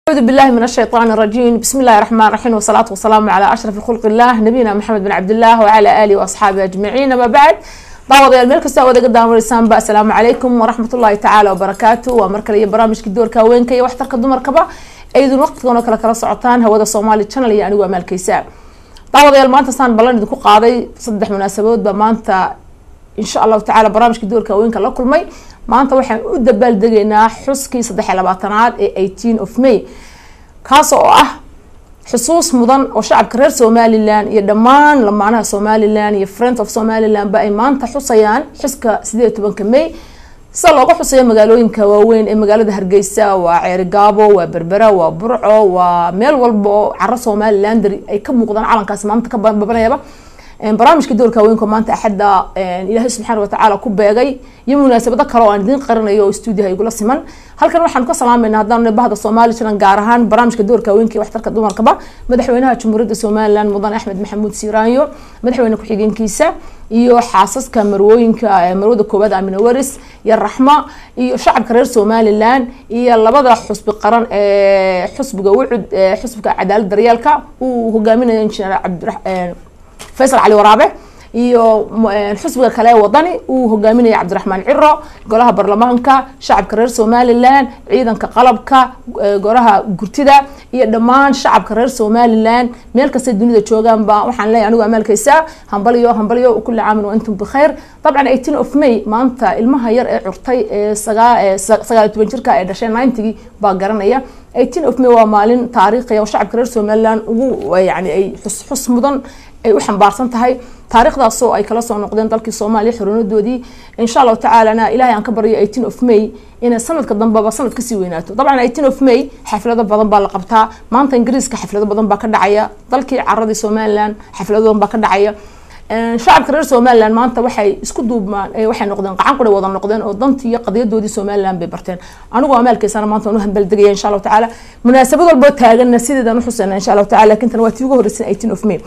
أعوذ بالله من الشيطان الرجيم. بسم الله الرحمن الرحيم، والصلاة والسلام على أشرف خلق الله نبينا محمد بن عبد الله وعلى آله وأصحابه أجمعين. ما بعد داوديال meel kasta wada qadaamarisan ba assalaamu calaykum waraxmatullaahi tacaala wabarakaatu. waa markale iyo barnaamijka doorka haweenka iyo waxtarka dumarkaba ayaduna waqtigoona kala socotaan hawada Soomaali channel iyo anigu amaalkaysa. daawadayaal maanta saan ballan idinku qaaday saddex munaasabadood ba maanta insha Allah tacaala barnaamijka doorka haweenka la kulmay. maanta waxaan u dabaaldegaynaa xuskii 23aad ee 18 of May kaas oo ah xusuus mudan oo shacabka reer Somaliland iyo dhammaan lamaanaha Somaliland iyo Friends of Somaliland ba ay maanta xusayaan xuska 18 May sida looga xusayo magaalooyinka waaweyn ee magaalada Hargeysa waa Ceerigaabo waa Berbera waa Burco waa meel walba oo carro Somaliland ay ka muuqdaan calankaas maanta ka babanayaba. barnaamijka doorka haweenka maanta axada Ilaahay subxaanahu wa ta'ala ku beegay iyo munaasabado kale oo aan idin qarinayo oo stuudiyaha igula siman. halkan waxaan ka salaameynaa hadaan bahda Soomaaliland gaar ahaan barnaamijka doorka haweenka iyo waxtarka dumarkaba madaxweynaha Jamhuuriyadda Somaliland Mudan Axmed Maxamuud Siiraanyo, madaxweyne ku-xigeenkiisa iyo xaasaska marwooyinka marwada koobaad Aamina Waris iyo Raxma iyo shacabka reer Somaliland iyo labada xusbi qaran ee xusbiga wuxud xusbiga cadaalad daryeelka uu hogaaminayo injineer Cabdiraxmaan فيصل علي ورابه iyo xusbiga kale wadani uu hogaaminayo Cabdiraxmaan Ciro, golaha baarlamaanka, shacabka reer Somaliland, ciidanka qalabka, golaha gurtida iyo dhammaan shacabka reer Somaliland meel kasta dunida joogaan ba waxaan leeyahay anigu amaalkaysa hambaliyo kulli caam wa antum bikhair. طبعا 18 of May maanta ilmaha yar ee curtay ee 19 jirka ee dhashay 90 ba garanaya. 18 of May waa maalin taariikhi oo shacabka reer Somaliland ugu yani ay xus mudan ay u xambaarsan tahay taariikhdaas oo ay kala soo noqdeen dalkii Soomaaliya xornimadoodii. insha Allah ta'ala Ilaahay aan ka baryo 18 of May in sanadka dambe sanad ka sii weynaato. طبعا 18 of May xaflado badan baa la qabtaa maanta Ingiriiska xaflado badan baa ka dhacaya, dalkii carradii Somaliland xaflado badan baa ka dhacaya. shacabka reer Somaliland maanta waxay isku duubmaan waxay noqdeen qacan qori wada noqdeen oo dantii iyo qadiyadoodii Somaliland bay barteen. anigu amaalkaysana maanta uu hanbal degay insha Allah ta'ala munaasabad walba taaganna sideedan u xusayna insha Allah ta'ala kintan waa tii ugu horeysay 18 of May.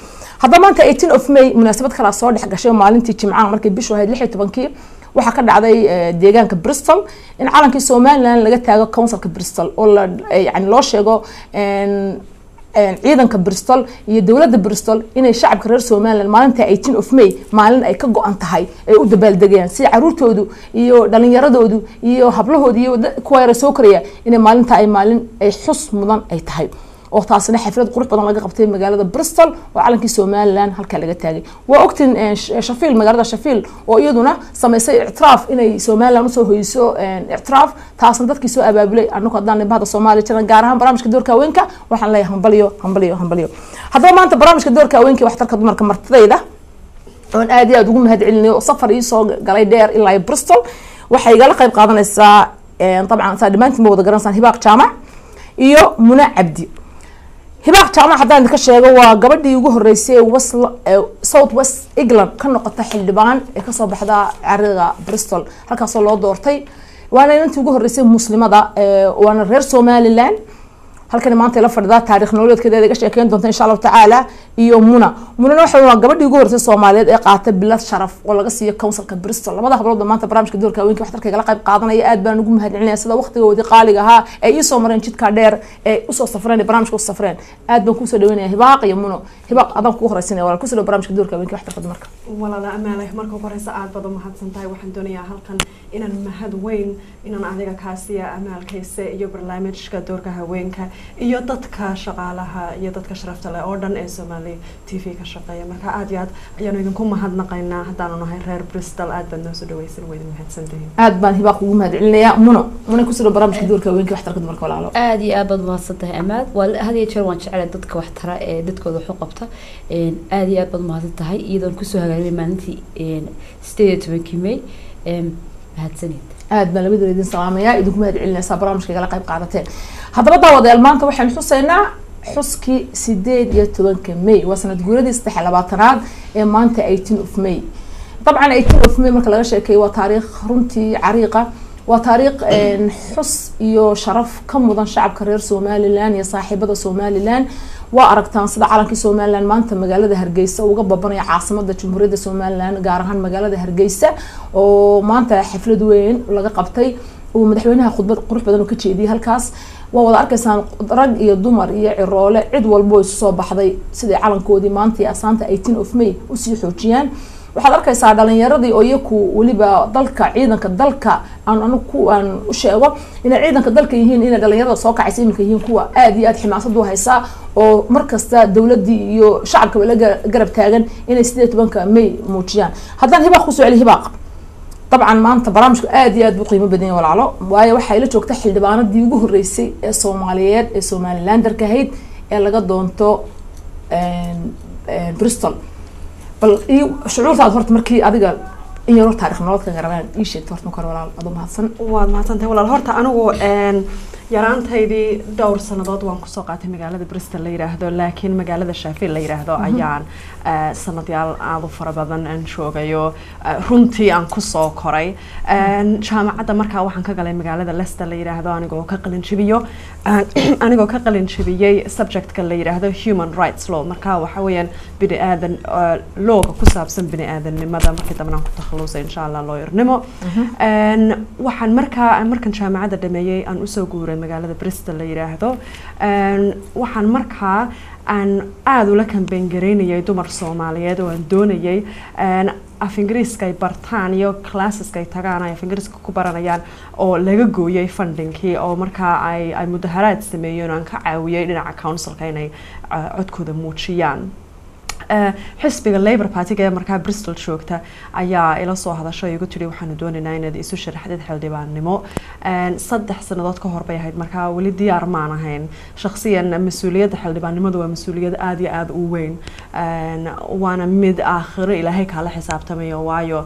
hadda maanta 18 of May munaasabad kala soo dhex gashay maalintii Jimcaha markay bishu ahayd 16 waxa ka dhacday deegaanka Bristol in calankii Somaliland laga taago councilka Bristol oo yani loo sheego ciidanka Bristol iyo dawladda Bristol inay shacabka reer Somaliland maalinta 18 of May maalin ay ka go'an tahay ay u dabaaldegayaan si caruurtoodu iyo dhalinyaradoodu iyo hablahoodu iyo kuwa yar soo koraya inay maalinta ay maalin ay xus mudan ay tahay oo taasina xaflad qurux badan laga qabtay magaalada Bristol oo calankii Somaliland halka laga taagay. waa ogtiin Sheffield magaalada Sheffield oo iyaduna sameysay i'tiraaf inay Somaliland u soo hoyso i'tiraaf taasna dadkii soo abaabulay annagu hadaan bahda Soomaaliland gaar ahaan barnaamijka doorka haweenka waxaan leeyahay hambaliyo. haddaba maanta barnaamijka doorka haweenka waxtarka dumarka martidayda oo aad iyo aad ugu mahadcelinayo oo safar ii soo galay dheer ilaa Bristol waxay igala qayb qaadanaysaa طبعا saadamaantii ma wada garanaysan Hibaaq Jaamac iyo Muna Cabdi. Hibaaq Jaamac hadaan ka sheego waa gabadhii ugu horeysay South West England ka noqotay xildhibaan ee ka soo baxda carriga Bristol halkaas oo loo doortay waana intii ugu horeysay muslimada waana reer Somaliland. halkan maanta la fadhida taariikh nololeedkeeda ay ka sheekeen doonto insha Allah ta'ala iyo Muna waxa waa gabadhii ugu horeysay Soomaaliyeed ee qaatay bilad sharaf oo laga siiyo councilka Bristol. labada hablood maanta barnaamijka doorka haweenka waxtarka la qayb qaadanaya aad baan ugu mahadcelinayaa sida waqtigoodii qaaliga ahaa ay ii soo mareen jidka dheer ee u soo safreen barnaamijka u safreen aad baan ku soo dhaweynayaa Hibaaq iyo Muna. Hibaaq adan ku horeysanay walaal ku soo barnaamijka doorka haweenka waxtarka dumarka walaala amaalay marka ugu horeysa aad baad u mahadsantahay. waxaan doonayaa halkan inaan mahad weyn inaan adiga kaasiya amaalkaysa iyo barnaamijka doorka haweenka iyo dadka shaqaalaha iyo dadka sharafta leh oo dhan ee Somali TV ka shaqeeya. marka aad iyo aad ayaan idinku mahadnaqaynaa hadaan nahay reer Bristol aad baan noo soo dhaweysan weyn mahadsantahay. aad baan Hibaaq ugu mahadcelinayaa Muna ku soo barnaamijka doorka haweenka waxtarka dumarka walaalo aad iyo aad baad mahadsantahay amaad wal hadiya jeer waan jecelahay dadka wax tara ee dadkooda wax u qabta aad iyo aad baad mahadsantahay iyadoon ku soo hagaagay maalintii 18 May mahadsanid aad baan labadooda idin salaamaya idinku mahadcelinaysaa barnaamijka la qayb qaadateen. haddaba daawadayaal maanta waxaan xusaynaa xuskii 18 May waa sanad guuradii 23aad ee maanta 18 of May. طبعا 18 of May marka laga sheekeeyo waa taariikh runtii cariiqa waa taariikh xus iyo sharaf ka mudan shacabka reer Somaliland iyo saaxiibada Somaliland. waa aragtaan sida calankii Somaliland maanta magaalada Hargeysa uga babanaya caasimadda Jamhuuriyadda Somaliland gaar ahaan magaalada Hargeysa oo maanta xaflad weyn laga qabtay ومدحوينها خطبة قروح بدنو كتشيدي هالكاس ووضع أركسان رج يدمر يعرولة عد والبوي صوب حضي سيد علم كودي مانتي أسانتا 18 of May وسيحو جيان waxaad arkaysaa dhalinyaradii oo iyaku waliba dalka ciidanka dalka aan u sheego in ciidanka dalka yihiin in dhalinyarada soo kacaysa in yihiin kuwa aad iyo aad ximaasad u haysa oo markasta dawladii iyo shacabka la garab taagan inay 18 May muujiyaan haddaan hibaaq ku soo celi hibaaq طبعا maanta barnaamijku aad iyo aad buu qiimo badan yahay walaalo waayo waxa ay la joogta xildhibaanadii ugu horeysay ee Soomaaliyeed ee Somaliland darkahayd ee laga doonto Bristol bal shucuurtaad horta markii adiga in yar taariikh nolodka garabaan ii sheegto horta kor walaal adu mahadsan waad mahadsantahay walaal horta anigu yaraantaydii dhowr sanadood waan kusoo qaatay magaalada Bristol la yiraahdo laakiin magaalada Sheffield la yiraahdo ayaan sanadyaal aad u fara badan aan joogayo runtii aan kusoo koray jaamacadda markaa waxaan ka galay magaalada Leicester la yiraahdo anigoo ka qalin jabiyay subject-ka la yiraahdo human rights law markaa waxa weeyaan bini'aadan looga ku saabsan bini'aadanimada markii dambe aan ku takhalusay insha Allah lawyer-nimo waxaan markaan jaamacadda dhameeyay aan usoo guuray magaalada Bristol la yiraahdo waxaan markaa aan aad ula campaign gareynayay dumar Soomaaliyeed oo aan doonayay af Ingiriiska ay bartaan iyo classeska ay tagaan ay af Ingiriiska ku baranayaan oo laga gooyay fundingkii oo markaa ay mudaharaad sameeyeen oo aan ka caawiyay dhinaca councilka inay codkooda muujiyaan xisbiga Labour Party ee markaa Bristol joogta ayaa ila soo hadashay igu tiri waxaan doonaynaa inaad isu sharaxdid xildhibaannimo 3 sanadood ka hor bay ahayd markaa wali diyaar ma ahayn shakhsiyan mas'uuliyadda xildhibaannimadu waa mas'uuliyad aad iyo aad u weyn waana mid aakhiro Ilaahay kala xisaabtamayo waayo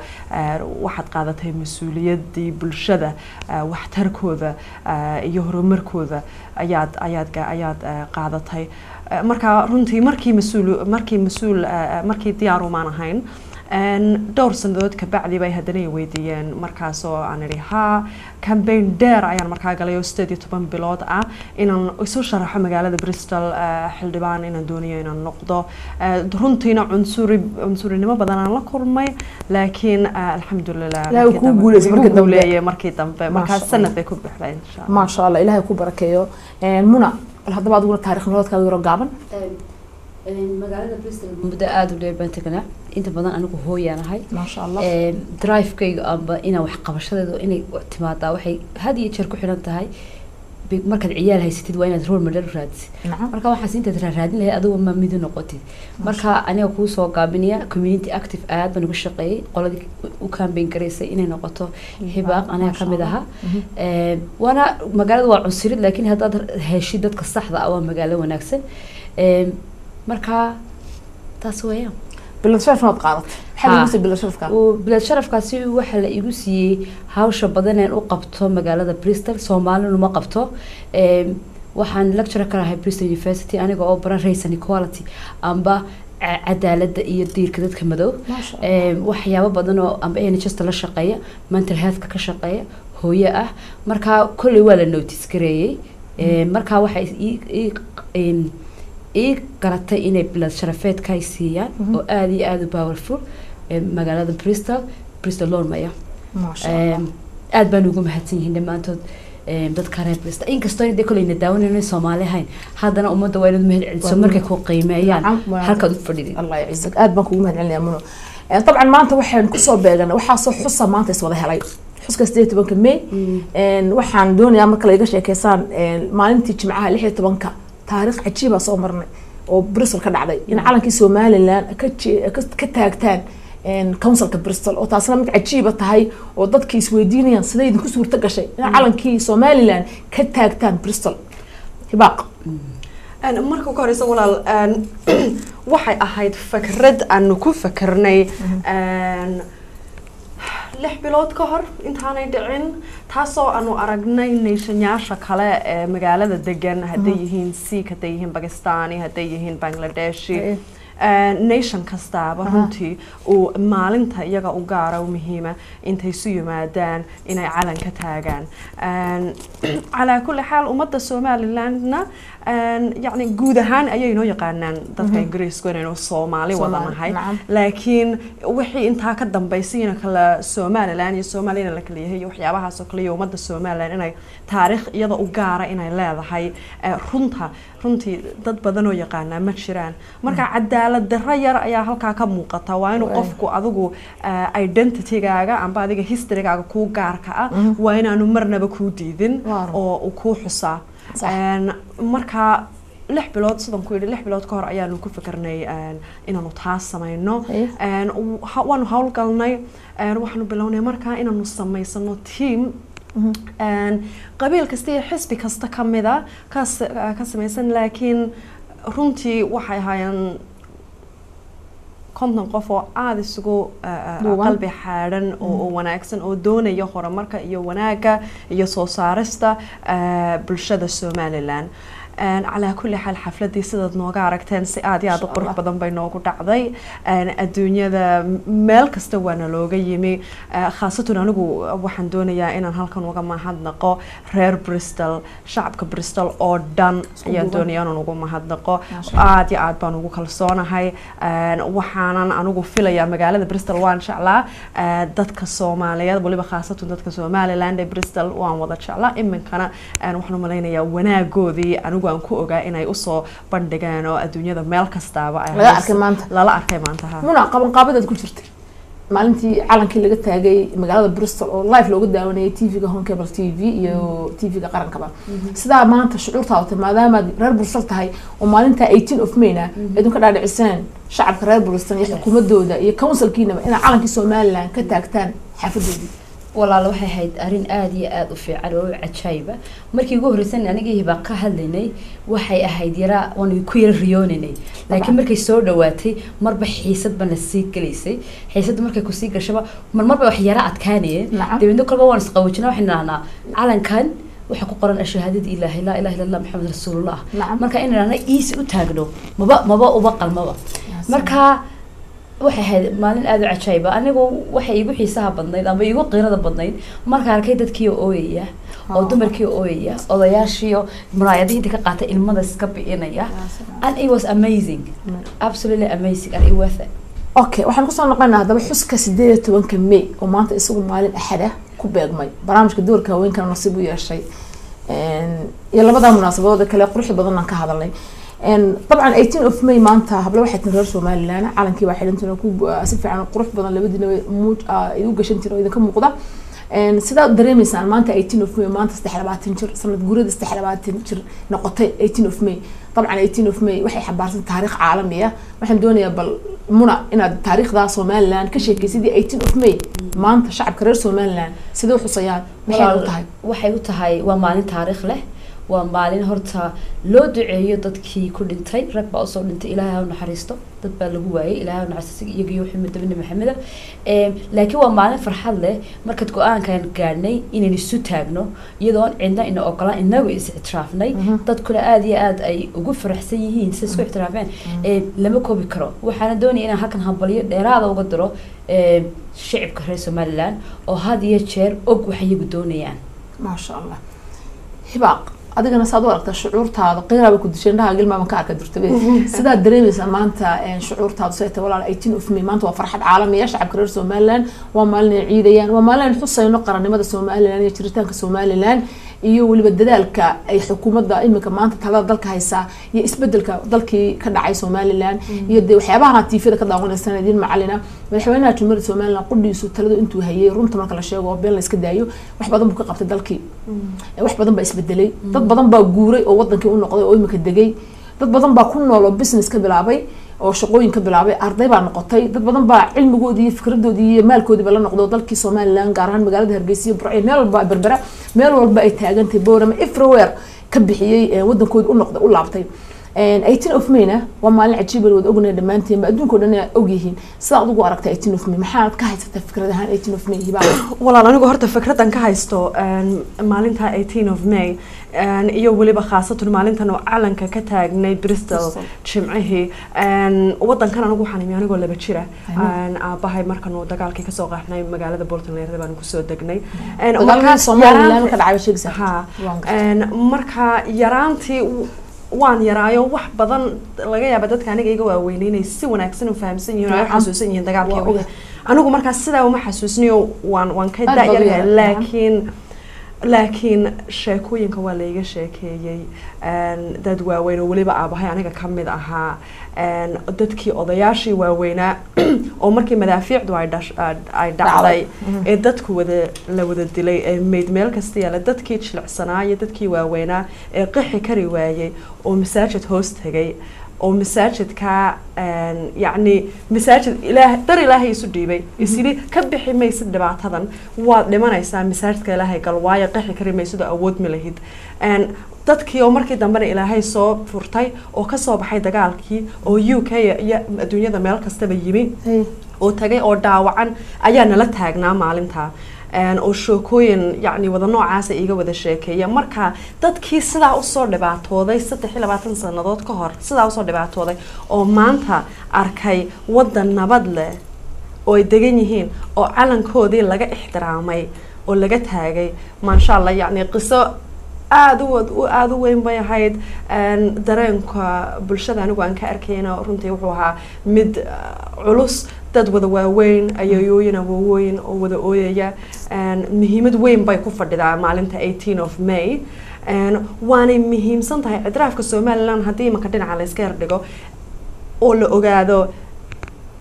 waxaad qaadatay mas'uuliyadii bulshada waxtarkooda iyo horumarkooda ayaad qaadatay markaa runtii markii diyaar uma ahayn dhowr sanadood ka bacdi bay haddana weydiiyeen markaas oo aan iri campaign dheer ayaan markaa galay oo 18 bilood ah inaan isu sharaxo magaalada Bristol xildhibaan inaan doonayo inaan noqdo runtiina cunsurinimo badan aan la kulmay laakiin alxamdulillah ku guuleysay markii dambe markaas sanad bay ku bixday insha Allah ma sha Allah Ilaahay ku barakeeyo muna هذا بعد قلنا تاريخ نولد كذا يرجعون. مقالة بريستول مبدأ عادو ليه بنتكنا أنت بدن أنا كهوي أنا هاي. ما شاء الله. درايف كي أبا إنا وحقة بشرة إني اعتماد وحي هذه يشاركوا حنا تهاي بمركز عيال هاي ستة وين تروح مدرب رادس. نعم. مركز واحد سنت ترى رادين اللي أدو ما ميدو نقطي. مركز أنا أكون سوق قابنية community active ad بنقول شقي قلدي وكان بين كريسة إني نقطة هباق أنا كمدها. وأنا مقالة وعنصري لكن هذا هالشدة كالصحة أو مقالة ونكسل. مركز تسويه. بالشرف ما بقارت حلو يوسف بالشرف كان وبالشرف كاسي وحلا يوسي هاوش بدنا نقبته مقالة بريستول سومالي وما قبته waxaan lecture ka rahay Bristol University aniga oo bara race and equality amba cadaaladda iyo diirka dadka madow waxyaabo badan oo amba NHS la shaqeeya mental health ka shaqeeya hooyo ah marka kulli waa la notice gareeyay marka waxay qaratay inay bilad sharafeed ka siiyaan oo aad iyo aad u powerful magaalada Bristol Lormaya ma sha Allah aad baan ugu mahadsan yihiin dhamaantood dadka reer Bristol inkastoo ay kulina daawanayno Soomaali ahayn haddana ummadda waa inuu mahad celiso markay ku qiimeeyaan halka u fadhidin Allah yacizak aad baan kugu mahad celinayaa muno طبعا maanta waxaan ku soo beeganay waxa soo xusa maanta is wada helay xuska 18 May waxaan doonayaa marka la iga sheekeysaan maalintii Jimcaha 16 taariikh cajiib ah soo marnay oo Bristol ka dhacday in calankii Somaliland ka taagtaan councilka Bristol oo taasna mid cajiib ah tahay oo dadkii isweydiinayaan sidee idinku suurta gashay in calankii Somaliland ka taagtaan Bristol hibaaq marka ugu horeysa walaal waxay ahayd fikrad aan ku fakarnay 6 bilood ka hor intaanay dhicin taasoo aanu aragnay nationyaasha kale ee magaalada degan haday yihiin Sikh haday yihiin Pakistani haday yihiin Bangladeshi nation kastaaba runtii uu maalinta iyaga u gaara u muhiima intay isu yimaadaan inay calan ka taagaan calaa kulli xaal ummadda somalilandna يعني جود هان أيه نوع قانن دفع إنجليز كونوا صومالي وضعنا هاي لكن وحي أنت هكذا بيسين كلا سومالي لأن السوماليين اللي كليه هي وحيابها سكليه ومدة السومال لأن إنه تاريخ يضع وجارة إنه لا هاي runtii dad badan oo yaqaana ma jiraan marka cadaalad daraya ayaa halka ka muuqata waa inuu qofku adigu identity-gaaga amba adiga history-gaaga ku gaarka ah waa inaanu marnaba ku diidin oo ku xusaa marka 6 bilood sidan ku yiri 6 bilood ka hor ayaanu ku fikirnay inaanu taas sameeyno waanu hawlgalnay waxaanu bilownay marka inaanu sameysano team قبيل كستي حسبي كستا كمدا كسميسن لكن runtii waxay hayaan konton qof oo aad isugu qalbi xaaran oo wanaagsan oo doonaya horumarka iyo wanaaga iyo soo saarista bulshada Somaliland على كل حال حفلتي سيدة نوغا ركتين سيادي عاد قرح بدن بين نوغو دعضي الدنيا ذا مالك استوانا لوغا يمي خاصة نوغو وحن دونيا إن هالكن وغا ما حد نقو رير بريستل شعبك بريستل أو دان يا دونيا نوغو ما حد نقو عادي عاد بانوغو كالسونا هاي وحانا نوغو فيلا يا مقالة بريستل وان شاء الله دادك الصوماليات بولي بخاصة دادك الصومالي لاندي بريستل وان وضع شاء الله إمن كان وحنو ملاينا يا وناقو ذي waan ku ogaa inay u soo bandhigaan oo adduunyada meel kastaaba ay la arkay maanta muna qaban qaabadad ku jirtay maalintii calankii laga taagay magaalada Bristol oo live looga daawanayay TV-ga Home Cable TV iyo TV-ga qarankaba sida maanta shucuurtaada maadaama reer Bristol tahay oo maalinta 18 of May na idinka dhaadhicisaan shacabka reer Bristol iyo xukuumadooda iyo councilkiina in calankii Somaliland ka taagtaan xafadoodii walaal waxay ahayd arin aad iyo aad u fiican oo cajaayba markii ugu horreysay aniga hiba ka hadlaynay waxay ahayd yara waan ku yar riyooninay laakiin markay soo dhawaatay marba xiisad bana sii galeysay xiisad markay ku sii gashaba marba wax yara adkaanayeen dibadna kolba waan isqawajinaa waxaan nahnaa calankan waxa ku qoran ashhaadada ilaahi la ilaaha illa allah muhammad rasuulullah marka inaan iisi u taagno maba uba qalmaba marka waxay ahayd maalin aad u cajaayba anigu waxay igu xiisaha badnayd ama igu qiirada badnayd marka arkay dadkii ooyaya oo dumarkii ooyaya odayaashii muraayadihii ka qaatay ilmada iska biinaya and it was amazing absolutely amazing and it was okay waxaan ku soo noqonaa hadaba xuska 18 May oo maanta isagu maalin axada ku beegmay barnaamijka doorka haweenka nasiib u yeeshay iyo labada munaasabadood kale qurux badan aan ka hadalnay طبعا 18 of May maanta habla waxay tirar Somaliland calankii waa xilintana ku si fiican qurux badan labadina muud ay u gashantiin oo idinka muuqda sida dareemaysan maanta 18 of May maanta 23 jir sanad guurida 23 jir noqotay 18 of May طبعا 18 of May waxay xabaarsan taariikh caalami ah waxaan doonayaa bal muna inaad taariikhda Somaliland ka sheekaysidii 18 of May maanta shacabka reer Somaliland sidoo xusayaan waxay u tahay waa maalin taariikh leh waa maalin horta loo duceeyo dadkii ku dhintay rag baa soo dhintay ilaahay ha naxariisto dad baa lagu waayay ilaahay ha naxariisto iyaga Maxamed ibn Maxamed laakiin waa maalin farxad leh markad go'aankan gaarnay inaan isu taagno iyadoo cidna in ogolaan inagu is ixtiraafnay dadkuna aad iyo aad ay ugu faraxsan yihiin si isku ixtiraafeen lama koobi karo waxaan doonayaa inaan halkan hambaliyo dheeraad uga diro shacabka reer Somaliland oo had iyo jeer og waxay iyagu doonayaan ma sha Allah hibaaq adigana saad u aragtaa shucuurtaada qiiraba ku disheendhaha gilmaaban ka arka durtay sida dareemaysan maanta shucuurtaada soo tahay walaal 18 of May maanta waa farxad caalami ah shacabka reer Somaliland waa maalin ciidayaan waa maalin xusayno qarannimada Somaliland iyo jiritaanka Somaliland iyo waliba dadaalka ay xukuumadda imika maanta talada dalka haysa iyo isbedelka dalkii ka dhacay Somaliland iyo waxyaabaha TV-da ka daawanaysan idin macalina madaxweynaha Jamhuuriyadda Somaliland qudhiisu talada intuu hayay runta marka la sheego been la iska daayo wax badan buu ka qabtay dalkii wax badan baa isbedelay dad badan baa guuray oo wadankii u noqday oo imika degay dad badan baa ku nool oo business ka bilaabay oo shaqooyin ka bilaabay arday baa noqotay dad badan baa cilmigoodii iyo fikradoodii iyo maalkoodii la noqdo dalkii Somaliland gaar ahaan magaalada Hargeysa iyo Burco meel walba berbera meel walba ay taagantay boorama everywhere ka bixiyay wadankooda u noqday u laabtay 18 of May waa maalin cajiib ah oo ognahay dhamaanteen ba adduunka dhan ay ogyihiin sida aad ugu aragtay 18 of May maxaad ka haysatay fikradahan 18 of May hibaa walaal anigu horta fikradan ka haysto maalinta 18 of May iyo waliba khaasatan maalintan oo calanka ka taagnay Bristol jimcihii wadankan anigu waxaan imi anigoo 2 jira aabahay markan uu dagaalkii ka soo qaxnay magaalada Bolton leeyahay baan ku soo degnay marka Soomaaliland ka dhacay sheegaysa marka yaraantii waan yaraayo wax badan laga yaabo dadka aniga iga waaweynay inay si wanaagsan u fahamsan yihiin oo xasuusan yihiin dagaalkii anigu markaas sidaa uma xasuusniyo waan ka daayay laakiin sheekooyinka waa la iga sheekeeyay dad waaweyn oo waliba aabahay aniga ka mid ahaa dadkii odayaashii waaweynaa oo markii madaafiicdu ay dhacday ee dadku la wada dilay ee meel kasta yaala dadkii jilicsanaa iyo dadkii waaweynaa ee qixi kari waayay oo masaajid hoos tagay oo masaajidka yani masaajid ilaahay isu dhiibay isiri ka bixi maysid dhibaatadan waad dhimanaysaa masaajidka ilaahay gal waayo qixi kari maysid oo awood ma lahid dadkii oo markii dambena ilaahay soo furtay oo ka soo baxay dagaalkii oo UK iyo adduunyada meel kastaba yimi oo tagay oo dhaawacan ayaa nala taagnaa maalinta oo sheekooyin yani wada noocaas iga wada sheekeeya marka dadkii sidaa u soo dhibaatooday 23 sanadood ka hor sidaa u soo dhibaatooday oo maanta arkay wadan nabad leh oo ay degan yihiin oo calankoodii laga ixtiraamay oo laga taagay maasha Allah yani qiso aad u weyn bay ahayd dareenka bulshada anigu aan ka arkayna runtii wuxuu ahaa mid culus dad wada waaweyn ayayooyin awooyin oo wada ooyaya muhiimad weyn bay ku fadhidaa maalinta 18 of May waanay muhiimsan tahay idraafka Somaliland haddii marka dhinaca la iska yardhigo oo la ogaado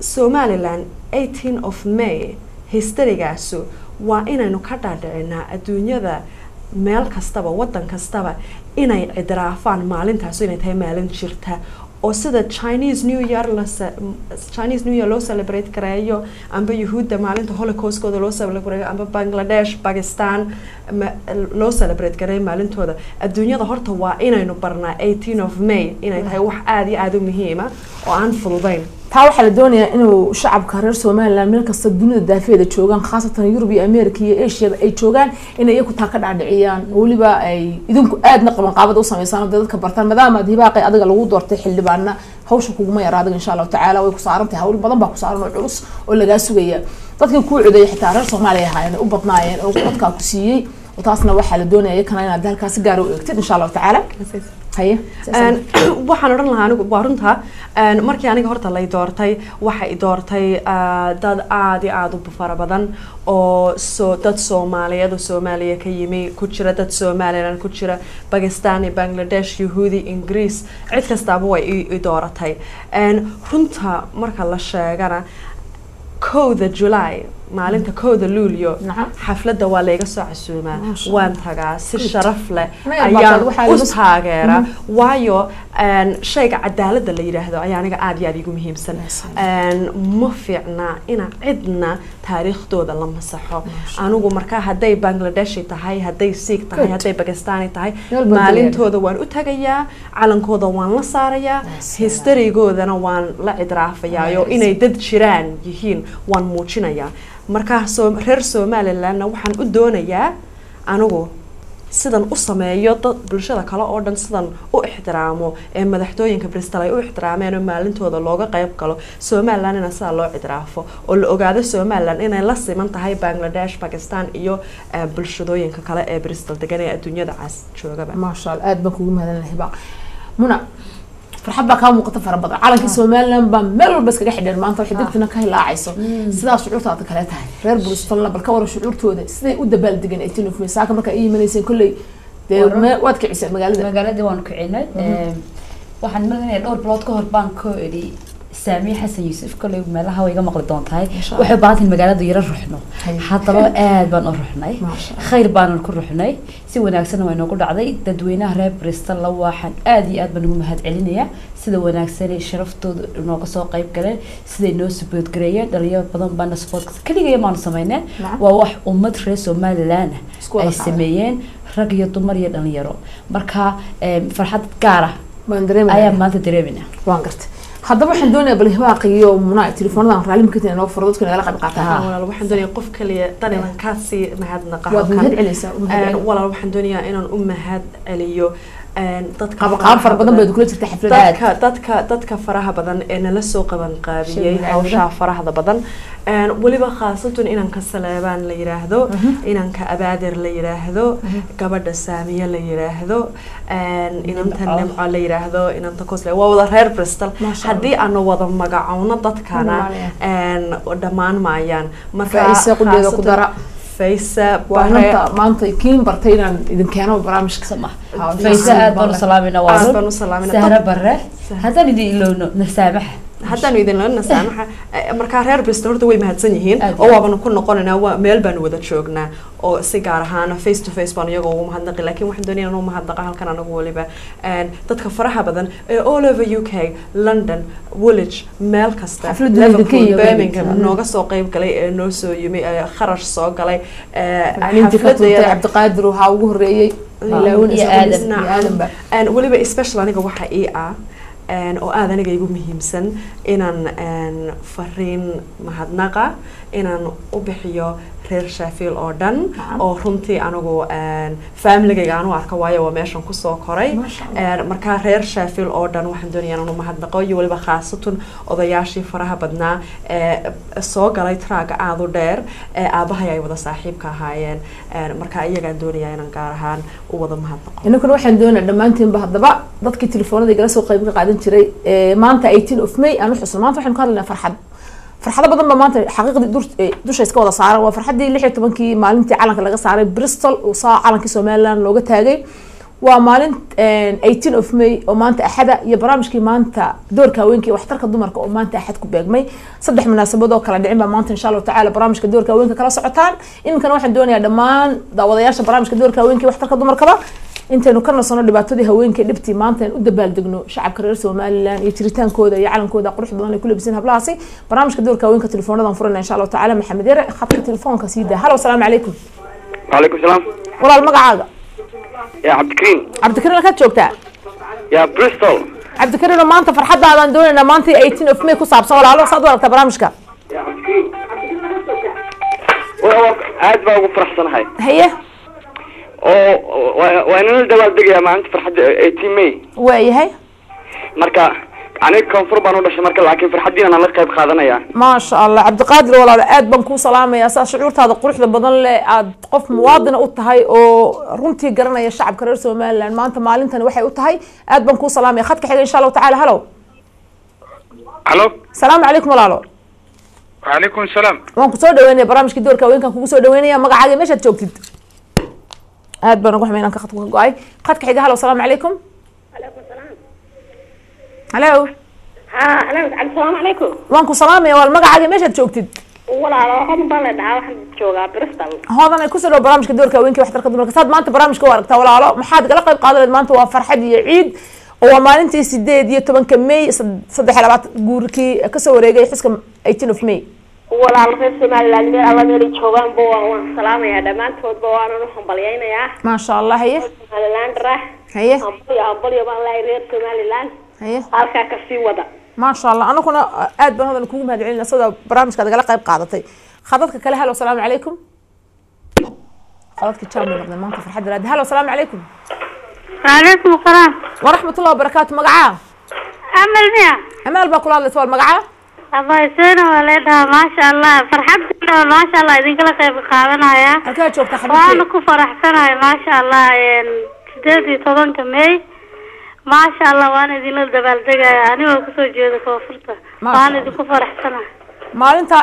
Somaliland 18 of May historygaas waa inaynu ka dhaadhicinaa adduunyada meel kastaba wadan kastaba inay idraafaan maalintaas inay tahay maalin jirta oo sida Chinese New Year loo celebrate kareeyo amba Yuhuudda maalinta Holocaust-kooda loo celebrate amba Bangladesh Pakistan loo celebrate kareeyo maalintooda adduunyada horta waa inaynu barnaa 18 of May inay tahay wax aad iyo aad u muhiim ah oo aan fududayn taa waxa la doonayaa inuu shacabka reer Soomaaliland meel kasta dunida daafeeda joogan khaasatan Yurub iyo Ameerika iyo Asia ay joogan inay iyagu taa ka dhacdhiciyaan waliba ay idinku aadna qaban qaabad u sameeyaan dadka bartaan maadaama dibaaqay adiga lagu doortay xildhibaanna hawsha kugu ma yaraado insha Allah tacaala way ku saarantahay hawl badan baa ku saaran oo culus oo laga sugaya dadka ku codeeyay xitaa reer Soomaaliya ahaayeen u badnaayeen oo dadka ku siiyay oo taasna waxa la doonayaa kana inaad halkaas gaar u eegtid insha Allah tacaala haye waxaan oran lahaa anigu waa runta markii aniga horta la doortay waxa i doortay dad aad u fara badan oo dad Soomaaliyeed oo Soomaaliya ka yimi ku jira dad Soomaaliland ku jira Pakistan Bangladesh Yahudi Ingiriis cid kasta way i dooratay runta marka la sheegana 1 July maalinta 1 Luulyo xafladda waa la iga soo casuumaa waan tagaa si sharaf leh ayaan u taageera waayo shayga cadaaladda la yiraahdo ayaa aniga aad iyo aad igu muhiimsan ma fiicna ina cidna taariikhdooda la masaxo anigu marka haday Bangladesh tahay haday Sikh tahay haday Pakistani tahay maalintooda waan u tagayaa calankooda waan la saarayaa historygoodana waan la idraafayaa inay dad jiraan yihiin waan muujinayaa marka reer Somaliland waxaan u doonayaa anigu sidan u sameeyo dad bulshada kale oo dhan sidan u ixtiraamo ee madaxtooyinka Bristol ay u ixtiraameen maalintooda looga qayb galo Somaliland ina saa loo idraafo oo la ogaado Somaliland inay la siman tahay Bangladesh Pakistan iyo bulshadooyinka kale ee Bristol degan ee adduunyada caas joogaba ma sha Allah aad baan kugu mahadcelinahay ba muna farxad baa ka muuqata farabadan calanka Somaliland baa meel walba iskaga xidhan maanta waxay dadkina ka hilaacayso sidaas shucuurtaada kale tahay reer Bristol bal ka war shucuurtooda siday u dabaal degan 18 of May saaka marka ay yimaanayeen kulay waad ka cisay magaalada waan ku ciinay waxaan marnay dhowr bilood ka hor baan ko eri سامي حسن يوسف كل يوم مالها ويجا مقلدون تاي وحبات المجال ده يروح رحنا حتى بقى قاعد بان رحناي خير بان الكل رحناي سوينا أحسن وين نقول عادي تدوينه راب بريستل لواحد آدي أدبن مهد علينا سوينا أحسن شرفته ناقص قريب كله سوي نو سبوت كريه دليل بدن بان سبوت كل جاي ما نسمينه وواح أمة رئيس ومال لنا السميين رجية تمر يدنا يرو مركها فرحة كاره baan dareemay ayaa maanta dareemina waan gartay haddaba waxaan doonayaa bal hibaaqi iyo munaa telefoonada raalli ma ka tahay inoo furo dadka nagala qayb qaataan walaal waxaan doonayaa qof kaliya tan inaan ka sii mahadnaqa waad mahad celinaysaa walaal waxaan doonayaa inaan u mahad celiyo dadka qaab fara badan bay kula jirtay xafladda dadka faraha badan ee nala soo qaban qaabiyay hawsha faraha badan waliba khaasatan inaan ka salaabaan la yiraahdo inaan ka abaadir la yiraahdo gabadha saamiya la yiraahdo inanta nimco la yiraahdo inanta kosle waa wada reer Bristol hadii aan wada magacowno dadkana dhamaan maayaan marka ay qudheeda ku dara faysa maanta kiin bartay inaan idin keeno barnaamijka sama faysa aad baan u salaamina sahra barre haddaan idin ilowno nasaamax haddaan idin la nasaamaxa marka reer Bristol horta way mahadsan yihiin oo waabanu ku noqonaynaa waa meel baan wada joognaa oo si gaar ahaan face to face baan iyaga ugu mahadnaqi laakiin waxaan doonayaa inaan u mahadnaqa halkan anagu waliba dadka faraha badan ee all over UK London Woolwich meel kasta Birmingham nooga soo qayb galay ee noo soo yimi kharash soo galay xafladda Cabdiqaadir waxa ugu horeeyay iyo aadan waliba special aniga waxa ii ah oo aad aniga igu muhiimsan inaan fariin mahadnaqa inaan u bixiyo reer Sheffield oo dhan oo runtii anigu family-gayga aan u arka waayo waa meeshan ku soo koray marka reer Sheffield oo dhan waxaan doonayaa inaan u mahadnaqo iyo waliba khaasatan odayaashii faraha badnaa soo galay traaga aad u dheer aabahay ay wada saaxiibka ahaayeen marka iyaga doonayaa inaan gaar ahaan u wada mahadnaqo inaguna waxaan doonayaa dhamaantiin hadaba dadkii telefoonada igala soo qayb qaadan jiray maanta 18 of May aan u xusno maanta waxaan ka hadlaynaa farxad badan ba maanta xaqiiqdii dusha iska wada saaran waa farxadii 16kii maalintii calanka laga saaray Bristol oo calankii Soomaaliland looga taagay waa maalin 18 of May oo maanta axada iyo barnaamijkii maanta doorka haweenka waxtarka dumarka oo maanta axad ku beegmay saddex munaasabado kala dhicin ba maanta insha Allah taala barnaamijka doorka haweenka kala socotaan iminkana waxaan doonayaa dhamaan daawadayaasha barnaamijka doorka haweenka waxtarka dumarka intaynu ka nasano dhibaatadii haweenka dhibtii maanta u dabaaldegno shacabka reer Soomaaliland iyo jiritaankooda iyo calankooda quruxda badan ay ku leeyihiin hablahaasi barnaamijka doorka haweenka telefoonada furana insha Allah taala Maxamed Yare khadka telefoonka siida halo assalaamu calaykum وعليكم السلام walaal magacaaga يا عبد الكريم ka joogtaa يا بريستول عبد الكريم maanta farxadaadaan doonaynaa maanta 18 of May ku saabsan walaalo saad waragta barnaamijka يا عبد الكريم aad baa ugu faraxsanahay haye oo inaan dabaaldegaya maalinta farxadda 18 May waayahay marka aniga koonfur baan u dhashay marka laakiin farxadiina la qayb qaadanaya ma sha Allah Cabdiqaadir walaal aad baan ku salaamaya shucuurtaada quruxda badan leh aad qof muwaadin u tahay oo runtii garanaya shacabka reer Soomaaliland maanta maalintan waxay u tahay aad baan ku salaamaya khadka xiga insha Allah taala halo salaamu calaykum walaalo وعليكم السلام waan ku soo dhaweynaya barnaamijka doorka haweenkan kugu soo dhaweynaya magacaaga meesha aad joogtid aad baan ugu xumeynan ka khadka go'ay khadka xiga halo salaamu calaykum هلو هلا السلام عليكم وانكو سلام يا والمقعد ماشي تشوكتد والله هم بلد waxaan joogaa Bristol هذا ku soo barnaamijka doorka haweenka waxtarka dumarka saad maanta barnaamijka waragta walaalo maxaad kala qayb qaadanad maanta waa farxad iyo ciid oo maalintii 18 May 3 guurkii ka soo wareegay xiska 18 of May walaal reer Soomaaliland meel alla meel joogaan boo waan salaamaya dhamaantood boo waan u hambalyeynaya ma sha Allah haye Soomaaliland rah haye hambalyo baan la reer Soomaaliland halka ka sii wada ما شاء الله أنا كنا قاعد بنهضر نكون مهدعين صدا برامج كذا قال قيب قاعدتي خذتك كلها هلا والسلام عليكم خذتك تشامل نقدر ما نكفر حد راد هلا والسلام عليكم وعليكم السلام ورحمة الله وبركاته مقعة أمل ميا أمال باكل الله سوال مقعة الله يسيرنا وليدها ما شاء الله فرحت ما شاء الله إذن كلا قيب قاعدنا يا أكيد شوف تحدثي وأنا كفرحتنا ما شاء الله سديتي طبعا كمي ما شاء الله وانا دي الدبال دقا يعني وكسو جيدة كوفرته وانا دي كفر احسنها maalinta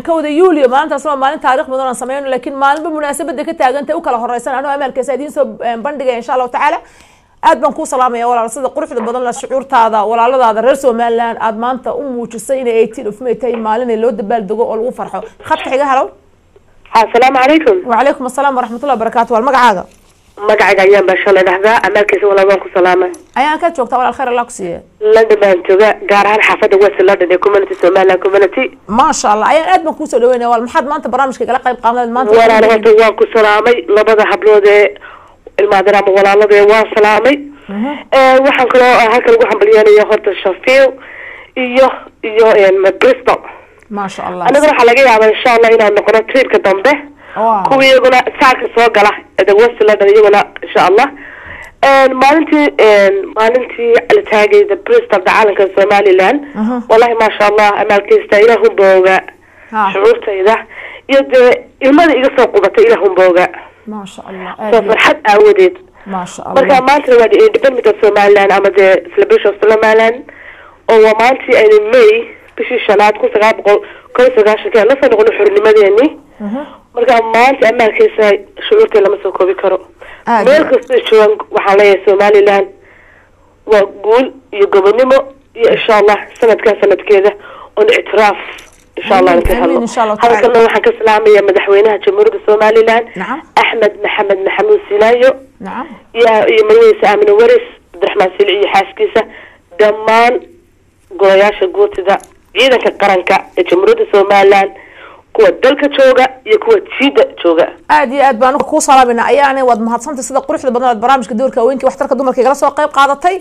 kowda Yuulyo maalintaas waa maalin taariikh badan aan sameeyno laakiin maalinba munaasabada ka taaganta u kala horeysan anoo amalkiisa idin soo bandhigay insha Allah taala aad baan ku salaamaya walaal sida quruxda badan la shucuurtaada walaaladaada reer Soomaaliland aad maanta u muujisay in 18 of May tahay maalin loo dabaal dago oo lagu farxo khadka xiga halo assalaamu calaykum wa calaykum assalaam wa rahmatullahi wa barakatuh wal magacaaga magacayga ayaan baa shalay dhahdaa amalkiisa walaal waan ku salaamay ayaan ka joogtaa walaal khayr Allah ku siiyo London baan joogaa gaar ahaan xaafadda West London ee community Somaliland community ma sha Allah ayaan aad baan ku soo dhaweynaa wal maxaad maanta barnaamijka kala qayb qaadanad maanta walaal waan ku salaamay labada hablood ee ilmaadaraam walaalada waan salaamay waxaan kaloo halka lagu hambalyeynaya horta Sheffield iyo Bristol ما شاء الله anaguna waxa laga yaabaa insha Allah inaan noqono tripka dambe kuwii iyaguna saarka soo gala ee Westland iyaguna insha Allah maalintii la taagay Bristol dacaalanka Somaliland wallahi ma sha Allah amalkiista ilaahu booga shuruurtayda iyo ilmada iga soo qubatay ilaahu booga ما شاء الله farxad aawadeed ما شاء الله marka maanta waa independent of Somaliland ama the celebration of Somaliland oo maantii ay May bishii shanaad 1999 la soo noqon xornimadeeni marka maanta amalkiisa shuruurtay lama soo koobi karo meel kasta joogan waxaa leeyahay Somaliland waa guul iyo gobonimo iyo insha Allah sanadkeeda oo ictiraaf insha Allah halkan waxaan ka salaamayaa madaxweynaha jamhuuriyadda Somaliland Ahmed Maxamed Maxamuud Silaayo iyo Marweyne Aamina Waris Abdiraxmaan Silci iyo xaaskiisa dhammaan golayaasha guurtida ciidanka qaranka ee jamhuuriyadda Somaliland kuwa dalka jooga iyo kuwa jiida jooga aad iyo aad baan ku salaaminaa ayaana wad mahadsantahay sida quruxda badan ee barnaamijka doorka haweenka waxtarka dumarka kala soo qayb qaadatay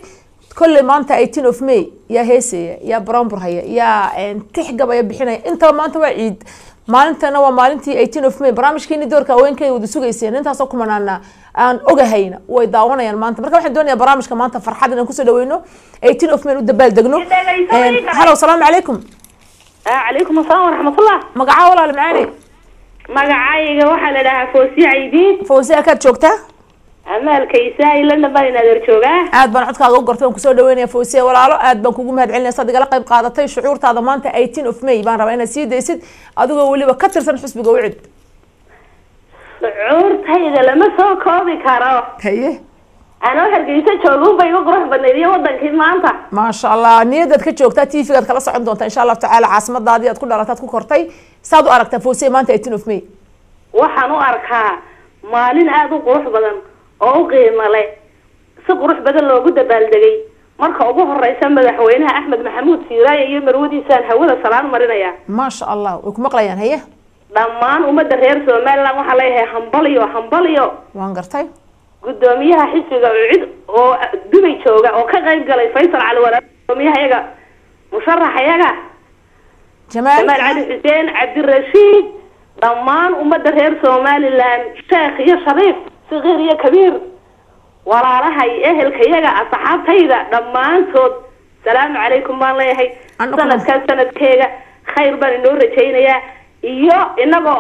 كل ما أنت 18 of May يا هيسي يا برامبر هيا يا تحجب يا بحنا أنت ما أنت وعيد ما أنت أنا وما أنت 18 of May برامج كيني دورك وين كي ودسوق يصير أنت أصلا كمان أنا أوجهينا ويداونا يعني ما أنت مركب واحد دنيا برامج كمان أنت فرحان إنك كسر دوينه 18 of May ودبال دقنو هلا والسلام عليكم عليكم السلام ورحمة الله مقعة ولا المعاني مقعة واحد لها فوسي عيدين فوسي أكاد شوكتها أمال كيساي لنا بين درجوجا aad baan codkaaga u gartay ku soo dhaweynaya Foosiye walaalo aad baan kugu mahad celinaysaa adiga qayb qaadatay shucuurtaada maanta 18 of May baan rabaa inaad sii deysid adigoo waliba ka tirsan xisbiga wicid shucuurtayda lama soo koobi karo haye ana hargeysa joogo bay ugu qurux badneeyay wadankii maanta ma sha Allah niyadad ka joogtaa TV-gaad kala socon doontaa insha Allah tacaala caasimadaadii aad ku dhalatay ku kortay saad u aragtaa Foosiye maanta 18 of May waxaan u arkaa maalin aad u qurux badan oo qiimo leh si qurux badan loogu dabaaldegay marka ugu horeysa madaxweynaha Ahmed Maxamuud Siiraaye iyo marwadiisa hawada salaan marinaya ma sha Allah way ku maqlayaan haye dhammaan umada reer Soomaaliland waxa leeyahay hambaliyo waan gartay gudoomiyaha xisbiga cid oo Dubai jooga oo ka qayb galay Faysal Cali Waraab gudoomiyaha iyaga musharax iyaga Jamaal Ali Xuseen Cabdirashiid dhammaan umada reer Soomaaliland Sheekh iyo Shariif صغير يا كبير ولا راح يأهل كيجا أصحاب تيجا دمان صوت السلام عليكم الله هي سنة كيجا خير بني نور شينا يا إنما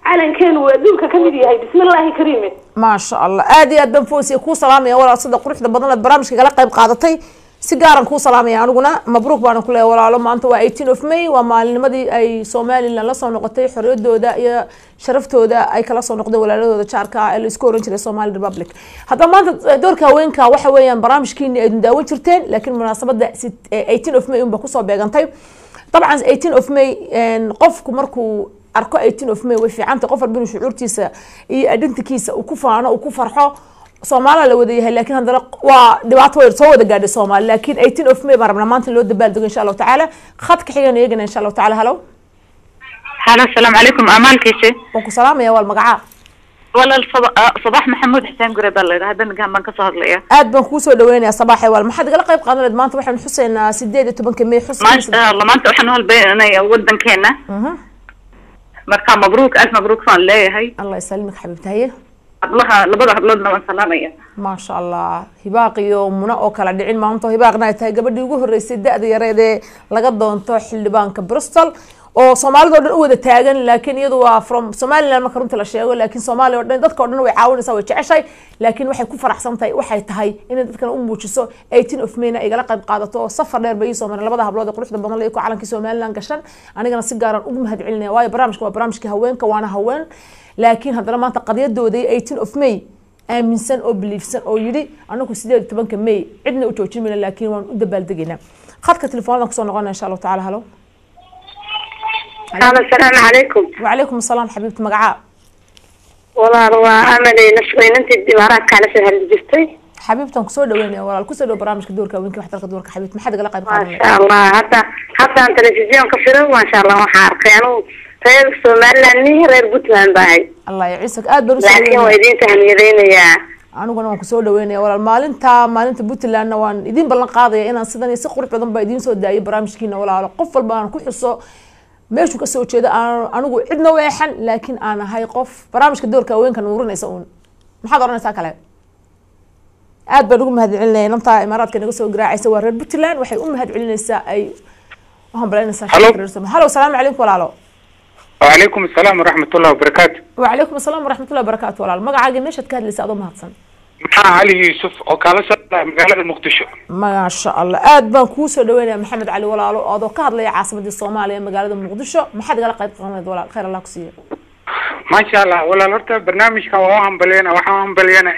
على كان ودوك كمدي هاي بسم الله كريمه ما شاء الله آدي أدم فوسي كو سلام يا ولا صدق روح بدنا برامج كجلا قيب قاعدتي سيجارن كو سلام يا أنا مبروك بنا كله ولا لما أنتوا 18 of May وما المدي أي سومالي اللي لسه نقطة حرية دودا يا شرفته دا أي كلا صو نقطة ولا دودا شاركة السكور إنشل الصومالي ريبابليك هذا ما أنت دورك وينك وحويا برامج كيني داول شرتين لكن مناسبة دا 18 of May يوم بكو صوب يجان طيب طبعا 18 of May قفكم مركو أركو 18 of May وفي عام تقفر بينو شعور تيسا أدنت كيسا وكفانا وكفرحة Soomaaliya la wada yahay laakiin hadana waa dhibaato weyn soo wada gaadhay Soomaaliya laakiin 18 of May barabna maanta loo dabaaldego insha Allah tacaala khadka xigana eegana insha Allah tacaala halo السلام عليكم أمان كيسي وكو سلام يا والمقعة ولا صباح محمود حسين قريب الله هذا نقام بنك صهر ليه aad baan ku soo dhaweynaya صباح wal maxad gala qayb qaadanad maanta waxaan xuseynaa 18 May xuseen ما الله ما أنت وحنا هالبين أنا ودن كنا مركب مبروك ألف مبروك فان ليه هاي الله يسلمك حبيبتي هي الله لبضح بلادنا والسلامية ما شاء الله هباق يوم منا أكل دعين ما أنتو هباقنا يتهاي قبل يجوه الرئيس الدقدي يريد لقد دونتو حل بانك بريستول oo Soomaalidu dhan u wada taagan laakiin iyadu waa from Somaliland marka runta la sheego laakiin Soomaaliya dhan dadka dhan way caawinaysaa way jeceshay laakiin waxay ku faraxsan tahay waxay tahay in dadkan u muujiso 18 of May ay gala qayb qaadato safar dheer bay Soomaaliya labada hablood ee quruxda badan leeyahay calankii Somaliland gashan anigana si gaar ah ugu mahad celinaya waayo barnaamijku waa barnaamijkii haweenka waana haween laakiin haddana maanta qadiyadooda 18 of May aaminsan oo beliefsan oo yiri anagu 18 May cidna u joojinayna laakiin waan u dabaaldegayna khadka telefoonka ku soo noqonayna insha Allah tacaala halo السلام عليكم وعليكم السلام حبيبتي مقعاء والله هو عملي نشوين انت الدمارات على شهر الجفتي حبيبتي كسو دويني والله كسو دو برامج كدورك وينك waxtar ka doorka حبيبتي ما حد قال qayb qaadan ما شاء الله حتى انت تلفزيون كفروا ما شاء الله وحارق يعني reer Somaliland reer Puntland baay الله يعيسك aad baro laakiin way idin tahmiyadeen aniguna waan ku soo dhaweynaya walaal maalinta Puntland waan idin ballan qaadaya inaan sidan si qurux badan ba idin soo daayo barnaamijkiina walaal qof walba aan ku xuso meeshu ka soo jeeda anigu cidna weexan laakiin aan ahay qof barnaamijka doorka haweenka nuurinaysa maxaad oranaysaa kale aad baan ugu mahadcelinayay nanta imaaraadka naga soo garaacaysa waa reer Puntland waxay u mahadcelinaysaa ay waxaan balaynaysaa halo salaamu calaykum walaalo وعليكم السلام ورحمة الله وبركاته. وعليكم السلام ورحمة الله وبركاته والله مقعد مش هتكاد لسه أضم هاتسن. محا علي يوسف وكالة شرطة مقالة المقدشة. ما شاء الله آد بانكوسة دوين يا محمد علي ولا أضو كاد لي عاصمة الصومالية مقالة المقدشة ما حد قال قيد قناة ولا خير الله كسيه. ما شاء الله ولا نرتب برنامج كواهم بلينا وحهم بلينا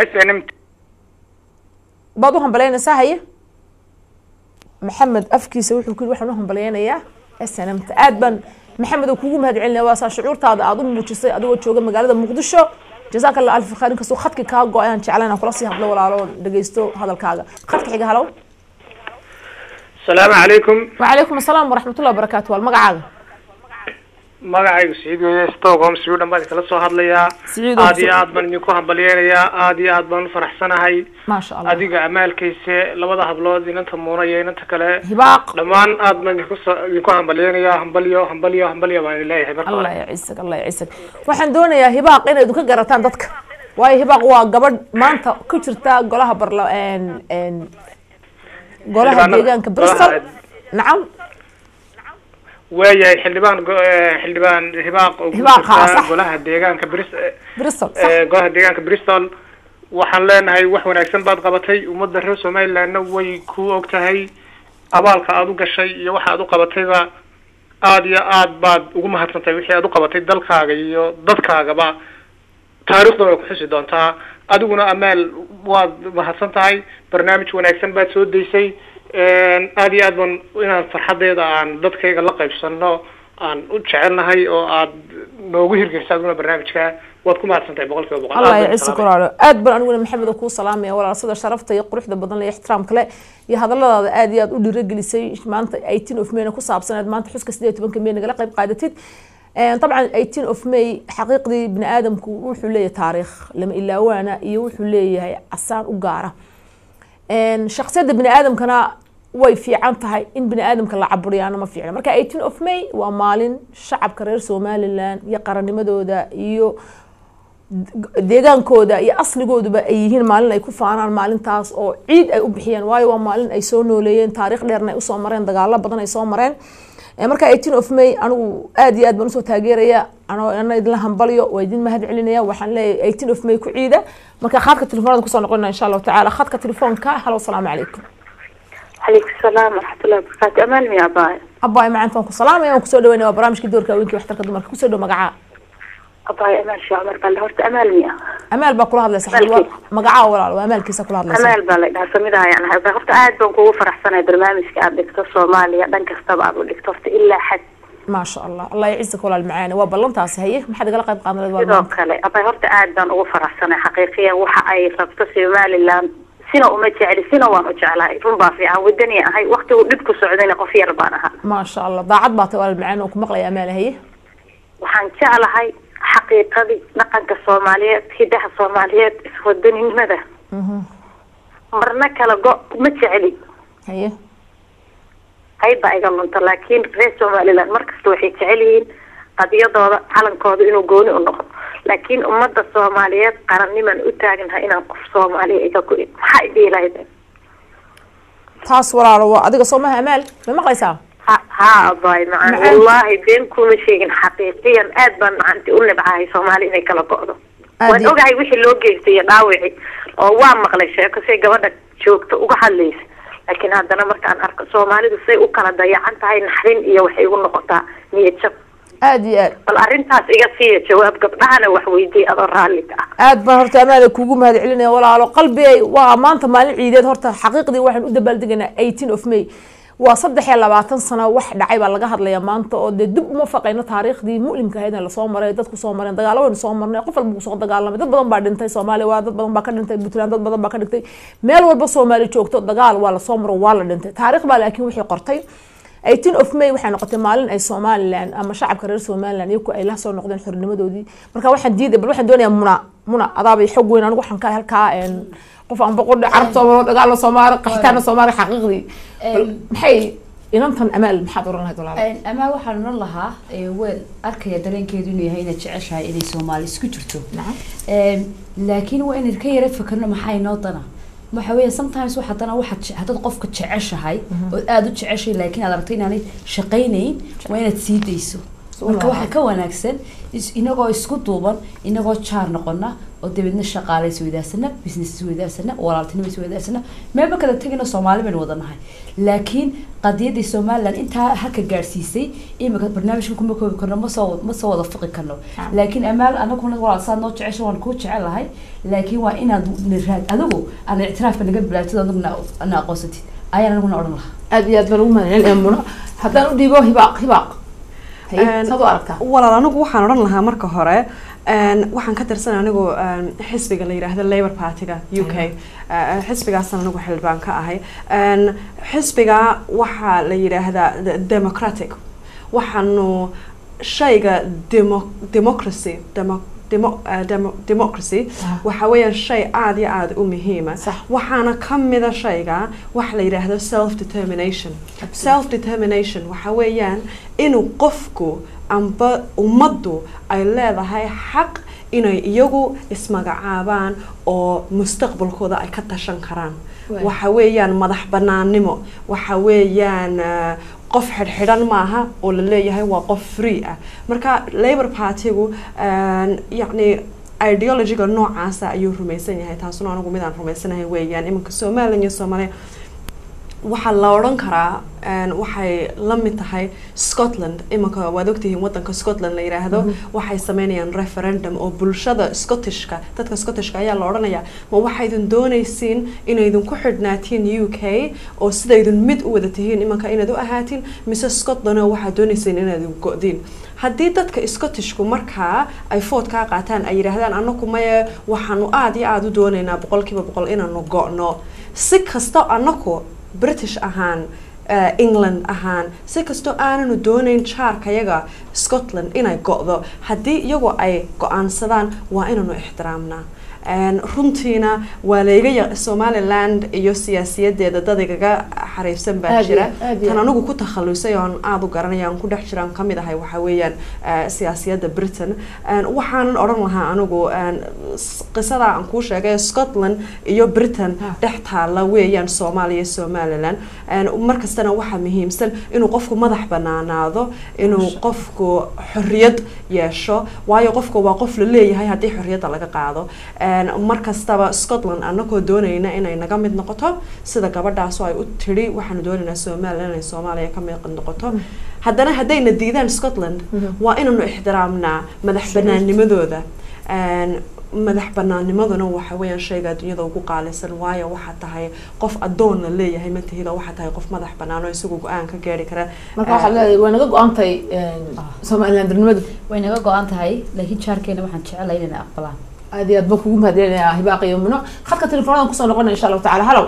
SNM. بعضهم بلينا ساهية. محمد أفكي سوي كل واحد منهم بلينا يا SNM آد بان محمد وكوجو مهدعلنا واسع شعور تاد أظن مجلسي أدوات شوجا مقالة مقدشة جزاك الله ألف خير كسو خدك كاجو أيان شعلنا خلاص يهبل ولا عرون دقيستو هذا الكاجا خدك حاجة هلو السلام عليكم وعليكم السلام ورحمة الله وبركاته والمقعد magacaygu Saciid weeye Stockholm Sweden baan kala soo hadlayaa aad baan idinku hambalyeeyaa aad baan u faraxsanahay ma sha Allah adiga amaalkiisa labada hablood inanta Muuna iyo inanta kale hibaaq dhamaan aad baan idinku hambalyeeyaa hambalyo baan leeyahay marka Allah yaciisag waxaan doonayaa hibaaq inay idinku garataan dadka waayo hibaaq waa gabadh maanta ku jirta golaha golaha deegaanka Bristol nacam ويا حلبان هباق golaha deegaanka Bristol golaha deegaanka Bristol waxaan leenahay wax wanaagsan baad qabatay ummadda reer Soomaaliland way ku ogtahay abaalka aad u gashay iyo waxa aad u qabatayba aad baad ugu mahadsantahay wixii aad u qabatay dalkaaga iyo dadkaagaba taariikhda way ku xusi doontaa adiguna amaal waad mahadsantahay barnaamij wanaagsan baad soo deysay aad baan inaan farxadeeda aan dadkayga la qaybsano aan u jecelnahay oo aad noogu hirgelisay barnaamijka waad ku mahadsantahay boqolkiiba boqol Allah yaciisku raalo aad baan aniguna maxamed ku salaamay walaal sida sharafta iyo quruxda badan iyo ixtiraamka leh iyo hadalladaada aad u dhiirigelisay maanta 18 of May ku saabsanayd maanta xuska 18 May naga qayb qaadatid طبعا 18 of May xaqiiqdii bini aadamku wuxuu leeyahay taariikh lama ilaawana iyo wuxuu leeyahay asaan u gaara shakhsiyada bini aadamkana way fiican tahay in bini aadamka la caburiyaana ma fiicna marka 18 of May waa maalin shacabka reer Soomaaliland iyo qarannimadooda iyo deegaankooda iyo asligooduba ay yihiin maalin ay ku faanaan maalintaas oo ciid ay u bixiyeen waayo waa maalin ay soo nooleeyeen taariikh dheerna ay u soo mareen dagaalo badan ay soo mareen marka 18 of May anigu aad baan u soo taageeraya ana idin hambalyo waa idin mahad celinaya waxaan leeyahay 18 of May ku ciida marka khadka telefoonada ku soo noqonayna insha Allah taala khadka telefoonka halo salaamu calaykum عليكم السلام ورحمة الله وبركاته أمال يا أباي معنا كو سلام يا كسو دوينا برامج كدورك وينك وحترك دمرك كسو دو مقعا أباي أمال شو عمر قال هورت أمال ميا أمال باكل هذا صحيح مقعا ولا أمال كيسا كل هذا أمال بالله ده سميدها يعني هذا هورت قاعد بنكو فرح سنة برنامج كأب دكتور صومالي دنك استبعد ودكتور إلا حد ما شاء الله الله يعزك ولا المعاني وبلنتاس هي ما حد قال قيد قانون الوالد أباي هورت قاعد بنكو فرح سنة حقيقية وحقي ربط صومالي لان سنة ومتجعل سنة ومتجعلها يكون بافيا والدنيا هاي وقت ودبكو سعودين قفية ربانها ما شاء الله ضاعت باطل المعاني وكمقلة أمالها هي وحان جعلها هاي حقيقة دي نقنك الصوماليات هداها الصوماليات اسودني ماذا مرنا كلا متجعلي هاي بقى قالوا انت لكن رئيس صومالي لان مركز توحي جعلين قضية على كود إنه قوني النقط لكن أمة الصوماليات قررني من أتاجنها إن قف صومالي إيكاكوي حقدي لهذا تاس ولا روا أديك صومها أمال ما قيسها ها باي معنا والله بينكم شيء حقيقيا أدبا عن تقول بعاي صومالي إنك لا قاعدة وأوجعي وش اللوجي في داوعي أو وام مقلش كسي جوادك شوكت وقحليس لكن هذا أنا مركان أرك صومالي بس وكان ضيع عن تاي نحرين إيه وحيقول نقطة ميتشب aad bal arintaas iga sii jawaab gabdhahana wax weydii adoo raali ka aad baan horta amaal kuugu mahad celinaya walaalo qalbigay waa maanta maalin ciideed horta xaqiiqdii waxaan u dabaaldegaynaa 18 of May waa 23 sano wax dhacay baa laga hadlayaa maanta oo dib uma faqayno taariikhdii mu'limka ahayd la soo maray dadku soo mareen dagaalo weyn soo marnay qof walba soo dagaalamay dad badan baa dhintay Soomaaliya waa dad badan baa ka dhintay Puntland dad badan baa ka dhintay meel walba Soomaali joogto dagaal waa la soo maro waa la dhintay taariikh baa laakiin wixii qortay 18 of May waxay noqotay maalin ay Soomaaliland ama shacabka reer Soomaaliland iyagu ay la soo noqdeen xornimadoodii marka waxaan diiday bal waxaan doonayaa منى أضابي حب وين أنا وحن كهل كائن قف عم بقول عرب صومال قال له صومال قحتنا صومال حقيقي محي inantan amaal maxaad oran lahayd walaal amaal waxaan oran lahaa weel arkaya dareenkeedu inuu yahay inaad jeceshahay inay Soomaali isku jirto laakiin waa in ka yara fakarno maxay noo dana waxa weeye sometimes waxa dana waxa hadad qofka jeceshahay oo aad u jeceshay laakiin aad aragtay inaanay shaqaynayn waa inaad sii deyso marka waxa ka wanaagsan inagoo isku duuban inagoo jaar noqona oo dibadna shaqaale isweydaasana business isweydaasana walaaltinimo isweydaasana meeba kala tagina Soomaali baan wadanahay laakiin qadiyadii Soomaaliland inta halka gaarsiisay imika barnaamijka kuma koobi karno ma soo wada fiqi karno laakiin amaal anaguna walaasaan noo jeceshay waan ku jecelahay laakiin waa inaad niraad adigu aan ictiraaf naga bilaatid adugna ana aqoonsatid ayaan anaguna oran lahaa aad iyo aad baan ugu mahadcelinayaa Muna haddaan u dhiibo hibaaq walaal anigu waxaan oran lahaa marka hore waxaan ka tirsan anigu xisbiga la yiraahdo Labour Party-ga UK xisbigaas anigu xildhibaan ka ahay xisbiga waxa la yiraahdaa democratic waxaanu shayga democracy waxa weeyaan shay aad iyo aad u muhiim ah waxaana kamida shayga wax la yiraahdo self determination waxa weeyaan inuu qofku amba ummaddu ay leedahay xaq inay iyagu ismagacaabaan oo mustaqbalkooda ay ka tashan karaan waxa weeyaan madax banaanimo waxa weeyaan qof xidhan maaha oo la leeyahay waa qof free ah marka Labour Party-gu yacni ideology-ga noocaas ayuu rumaysan yahay taasuna anigu midaan rumaysanahay weeyaan iminka Soomaaliland iyo Soomaaliya waxa la oran karaa waxay la mid tahay Scotland iminka waad ogtihiin wadanka Scotland la yiraahdo waxay sameeyeen referendum oo bulshada Scottishka dadka Scottishka ayaa la oranayaa ma waxaydin doonaysiin inaydin ku xidhnaatiin UK oo sidaydin mid u wada tihiin iminka inaad u ahaatiin mise Scotland waxa doonaysiin inaad go'diin haddii dadka Scottishku markaa ay food ka qaataan ay yiraahdaan anagu ma waxaanu aad iyo aad u doonaynaa 100% inaanu go'no si kasta anagu British ahaan England ahaan si kasto aananu doonayn jaarkayaga Scotland inay go'do haddii iyagu ay go'aansadaan waa inaanu ixtiraamnaa runtiina waa leeyahay Somaliland iyo siyaasiyadeeda dadayga xariifsan baa jira tan anigu ku takhalusay oo aad u garanayaan ku dhex jiraan kamid ahay waxa weeyaan siyaasiyada Britain waxaan oran lahaa anigu qisada aan ku sheegay Scotland iyo Britain dhex taala weeyaan Soomaaliya Somaliland markastana waxa muhiimsan inuu qofku madax banaanaado inuu qofku xorriyad yeesho waayo qofku waa qof la leeyahay hadii xorriyada laga qaado markastaba Scotland anagoo doonayna inay naga mid noqoto sida gabadhaas oo ay u tiri waxaan doonaynaa Soomaaliland inay Soomaaliya ka mid noqoto haddana hadayna diidaan Scotland waa inaanu ixtiraamnaa madax banaanimadooda madax banaanimaduna waxa weeyaan shayga dunyada ugu qaalisan waayo waxa tahay qof adoon la leeyahay ma tahida waxa tahay qof madax banaan oo isagu go'aan ka gaari kara marka waxa la way naga go'aantay Somaliland nimadu way naga go'aantay laakiin jaarkeena waxaan jecelahay inaan aqbalaan aad iyo aad baan kugu mahadcelinayaa hibaaq iyo Muna khadka telefoonada ku soo noqonay insha Allah ta'ala halo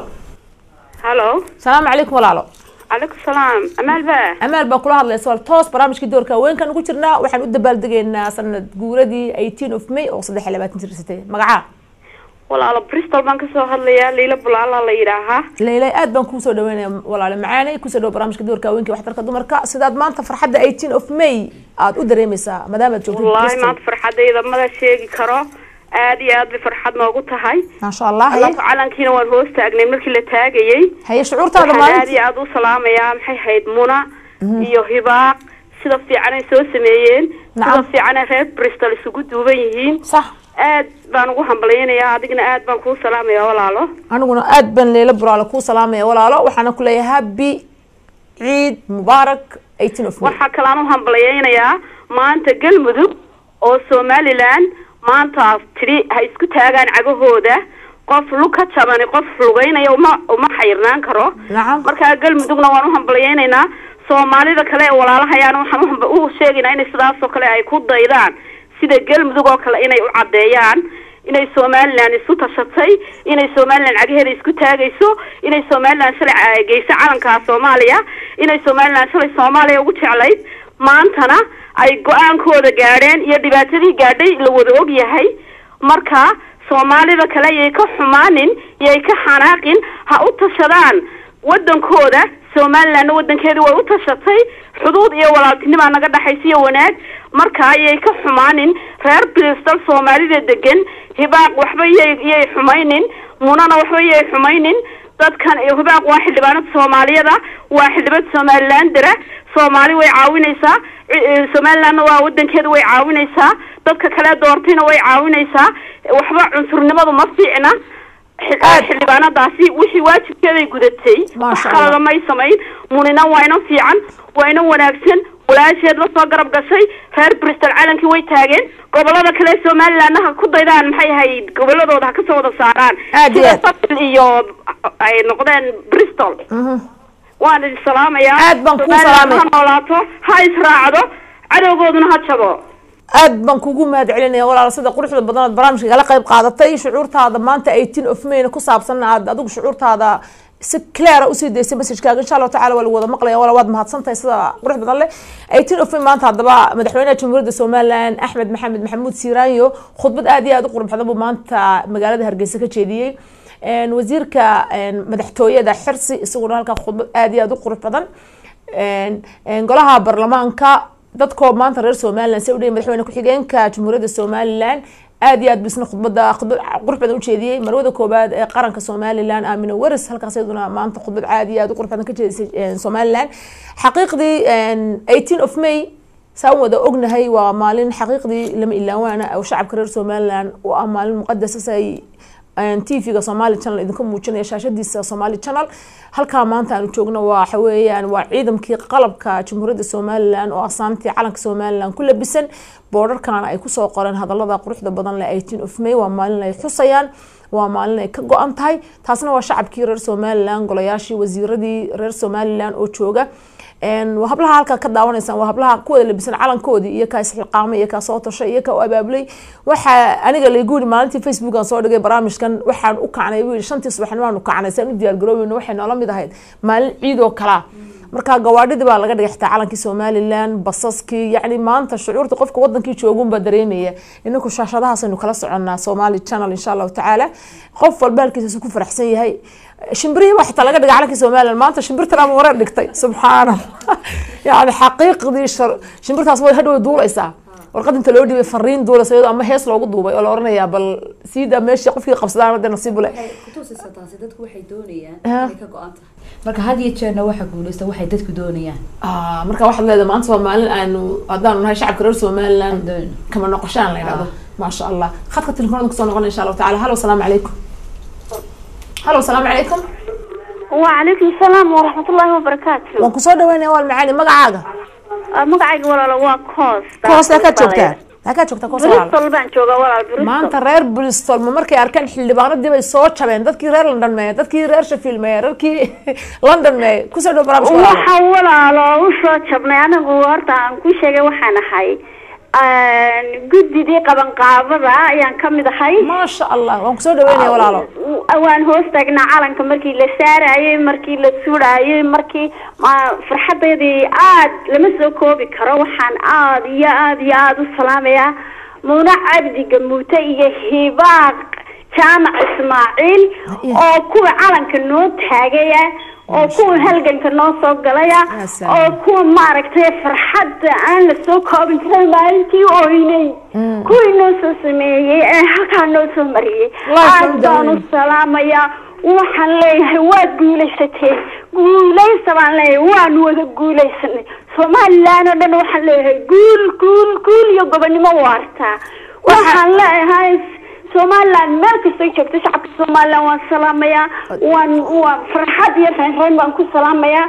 salaam alaykum walaalo عليكم السلام أمال بقول هذا السؤال توس برامج كدور كوين كان نقول شرنا وحن قد بالدقينا سنة جوردي 18 of May أو صدق حلبات نترستي مقعة والله على بريستول بانك سو هذليا ليلى بلالا ليراها ليلى أد بانكو سو دوينا والله على معاني كوسو دو برامج كدور كوين كي وحتى ركضوا مركا سداد ما أنت فرحة 18 of May عاد قدر يمسا مدام تشوفين والله ما فرحة إذا ما شيء كرا عادي بفرحة موجودة هاي ما شاء الله هي على كينا والهوست أجنبي مركي اللي تاجي هي شعور تهذا ما عادي عادو سلام يا محي هيد منى يهبا سيدا في عنا سو سميين سيدا في عنا غير بريستول سجود دوبيين صح aad baan ugu hambalyeynaya adigna aad baan ku salaamaya walaalo aniguna aad baan leela buraalo ku salaamaya walaalo waxaan ku leeyahay happy Eid Mubarak 18 of May waxa kale aan u hambalyeynaya maanta galmudug oo Somaliland maanta tiri ha isku taagaan cagahooda qof luka jaban qof lugeynaya uma xayrnaan karo marka galmudugna waan u hambalyeynayna Soomaalida kale walaalahayaan waxaan u sheegaynaa in sidaas oo kale ay ku daydaan sida galmudug oo kale inay u cadeeyaan inay Somaliland isu tashatay inay Somaliland cagaheeda isku taagayso inay Somaliland shalay geysa calanka Soomaaliya inay Somaliland shalay Soomaaliya ugu jeclayd maantana ay go'aankooda gaadheen iyo dhibaatadii gaadhay la wada og yahay marka soomaalida kale yay ka xumaanin yay ka xanaaqin ha u tashadaan wadankooda Somaliland wadankeedu way u tashatay xuduud iyo walaaltinimo naga dhaxaysiyo wanaag marka ayay ka xumaanin reer Bristol Soomaalida degan hibaaq waxba yay xumaynin munana waxba yay xumaynin dadkan hibaaq waa xildhibaanada Soomaaliyada waa xildhibaanada Somaliland dara Soomaali way caawinaysaa Somaliland waa wadankeedu way caawinaysaa dadka kale doortayna way caawinaysaa waxba cunsurnimadu ma fiicna xildhibaanadaasi wixii waajibkeeday gudatay khalad ma samayn munina waa ina fiican waa ina wanaagsan walaasheed la soo garab gashay reer Bristol calankii way taageen gobolada kale Somaliland ha ku daydaan maxay ahayd goboladooda ha ka soo wada saaraan iyo ay noqdeen Bristol waan idin salaamayaa aad baan ku salaamayaa ha israacdo cadowgooduna ha jabo aad baan kugu mahadcelinaya walaal sida quruxda badan barnaamijka la qayb qaadatay shucuurtaada maanta 18 of May ku saabsan aad adigu shucuurtaada si clear u sii deysay message-kaaga insha Allah taala wala wada maqlaya wala waad mahadsantahay sida qurux badan leh 18 of May maanta hadaba madaxweynaha jamhuuriyadda Somaliland Axmed Maxamed Maxamuud Siiraanyo khudbad aad iyo aad u qurux badan buu maanta magaalada Hargeysa ka jeediyay wasiirka madaxtooyada xirsi isaguna halka khudbad aad iyo aad u qurux badan golaha baarlamaanka dadko maanta reer Somaliland si u dhigay madaxweynaha ku xigeenka jamhuuriyadda Somaliland aad iyo aad bisna khudbada qurux badan u jeediyay marwada koobaad ee qaranka Somaliland Aamina Waris halkaas iyaduna maanta khudbad aad iyo aad u qurux badan ka jeedisay Somaliland xaqiiqdii 18 of May saan wada ognahay waa maalin xaqiiqdii lama ilaawana oo shacabka reer Somaliland oo maalin muqadas ay TV-ga Somali Channel idinka muujinaya shaashadiisa Somali Channel halka maanta aanu joogno waxa weeyaan waa ciidamkii qalabka jamhuuriyadda Somaliland oo asaantii calanka Somaliland ku labisan boorarkan ay ku soo qoreen hadallada quruxda badan la 18 of May waa maalin ay xusayaan waa maalin ay ka go'an tahay taasna waa shacabkii reer Somaliland golayaashii wasiiradii reer Somaliland oo jooga وهبلها هالك كذا ونسان وهبلها كود اللي بسن على كودي يكاس القامة يكاس صوت الشيء يكا وأبابلي أنا قال لي يقول مالتي فيسبوك أنا صور برامج كان وحن وقعنا يقول شنتي صباح نوان وقعنا سامي ديال جروب إنه وحنا لم يدهيد مال عيد وكلا مركا جوادي دبا لقد يحتى على كي Somaliland بصصكي يعني ما أنت الشعور تقفك وضن كي تشوفون بدريمية إنكم شاشة صنو خلاص عنا Somali Channel إن شاء الله تعالى خف البال كي تسكون فرح سي هاي شمبري واحد لقد على كي Somaliland ما أنت شمبرت أنا مرة دكتي سبحان الله يعني حقيقة دي شمبرت أصلا هدو دول إسا ورقد أنت لو دي فرين دول سيد أما هيص لو قدوا بي ولا ورنا يا بل سيدا ماشي يقف في قفصدان ده نصيب ولا كتوس الستان سيدتك waxay doonayaan ka go'anta marka had iyo jeerna waxa guuleysta waxay dadku doonayaan marka waxa leedahay maanta Soomaaliland aanu hadaan nahay shacabka reer Somaliland kama noqoshaan leeyahay ma sha Allah khadka telefoonka ku soo noqon insha Allah taala halo salaam alaykum halo salaam alaykum wa alaykum salaam wa rahmatullahi wa barakatuh waan ku soo dhaweynaa wal macaali magacaaga magacayga walaal waa Koos ka joogtaa ka joogtaa Koos Bristol baan joogaa walaal Bristol maanta reer Bristol ma markay arkaan xildhibaanadii bay soo jabeen dadkii reer London meey dadkii reer Sheffield meey dadkii London meey ku soo dhaw barnaamijka waxa walaalo u soo jabnay anagu horta aan ku sheegay waxaan ahay gudidii qaban qaabada ayaan kamid ahay ma sha Allah waan ku soo dhaweynaa walaalo waan hoos taagnaa calanka markii la saarayay markii la suudayay markii farxadeedii aad lama soo koobi karo waxaan aad u salaamayaa Muna Cabdi Gamuute iyo Hibaaq Jaamac Ismaaciil oo kuwa calanka noo taagaya oo kuwa halganka noo soo galaya oo kuwa maaragtay farxadda aan la soo koobin karin maalintii ooynay kuwii noo soo sameeyay ee halkaa noo soo mariyay aad baan u salaamayaa waxaan leeyahay waad guulaysatay guulaysta baan leeyahay waan wada guulaysanay Somaliland oo dhan waxaan leeyahay guul iyo gobonimo waarta waxaan leeyahay Somaliland meel kasta joogto shacabka Somaliland waan salaamayaa waan farxad iyo rayn baan ku salaamayaa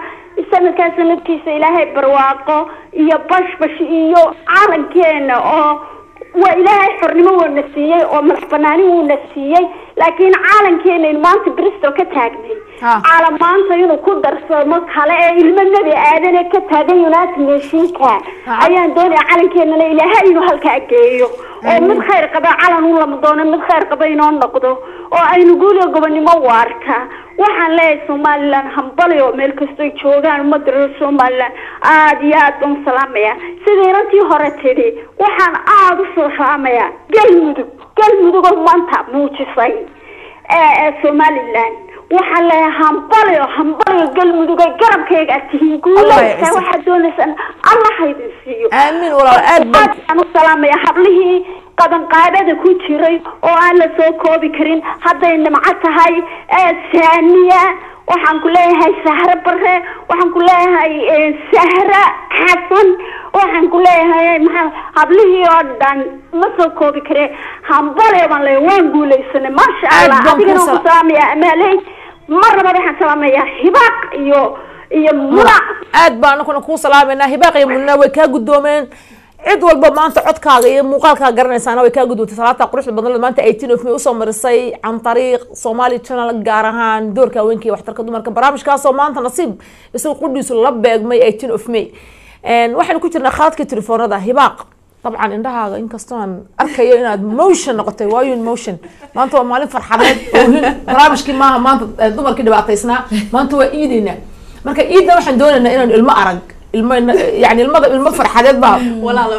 sanadkaas sanadkiisa Ilaahay barwaaqo iyo bashbash iyo calankeena oo waa Ilaahay xornimo uu na siiyay oo madax banaani uu na siiyay laakiin calankeena maanta Bristol ka taagnay caalamaanta inuu ku darsamo kale ee ilmo nabi aadan ka taagan United Nationska ayaan doonay calankeenna ilaahay inuu halka geeyo oo mid khayr qaba calan uu lama doono mid khayr qaba inuu noqdo oo aynu guulo gobonimo waarta waxaan leeyahay Soomaaliland hambaliyo meel kasta joogaan ummadda Soomaaliland aad iyo aad u salaamaya sidii rantii hore tiri waxaan aad u soo salaamaya galmudug oo maanta muujisay Soomaaliland waxaan leeyahay hambaliyo galmudug garabkayga tihiin guulaysta waxa doonaysan Allah haydin siiyo aamin walaal aad baan u salaamaya hablihii qaban qaadada ku jiray oo aan la soo koobi karin haday nimco tahay saaniya waxaan ku leeyahay Sahra Barre waxaan ku leeyahay Sahra Xasan waxaan ku leeyahay maxaa hablihii oo dhan ma soo koobi kare hambaliyo baan leeyahay waan guulaysanay ma sha Allah adigana ku salaamaya amalay marba waxaan salaamaya hibaaq iyo muna aad baan ku salaamayna hibaaq iyo muna way ka gudoomeen cid walba maanta codkaaga iyo muuqaalkaaga garanaysaana way ka gudubtay salaata quruxda badan maanta 18 of May usoo marisay can tariiq Somali Channel gaar ahaan doorka haweenkii waxtarka dumarka barnaamijkaas oo maanta nasiib isoo qudhiisu la beegmay 18 of May waxaan ku jirnaa khadka telefoonada hibaaq طبعا indhahaaga inkastoo aan arkayo inaad motion noqotay waayo motion maanta waa maalin farxadeed oo barnaamijkii maaha maanta dumarkii dhibaataysnaa maanta waa iidina marka iidna waxaan doonaynaa inaan ilmo arag يعني المض فرحات بقى ولا لا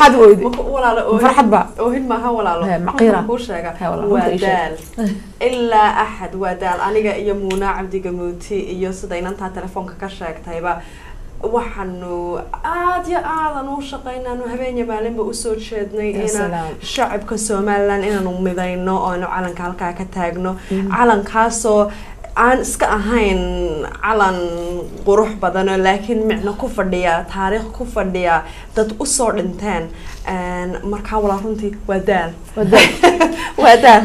حد ودي ولا لا فرحات بقى وهن ما هو ولا لا مقيرة ودال إلا أحد ودال أنا جا يمونا عبد جموتي يصدقين أنت تلفونك كشاك تايبا وحنو يا أنا شقينا إنه هبين مالين بأسود شدني إنا شعب كسومالان إنا نمضينا أنا علن كالكا كتاجنا علن كاسو aan iska ahayn calan qurux badan laakiin macna ku fadhiya taariikh ku fadhiya dad u soo dhinteen marka wala runtii wadaal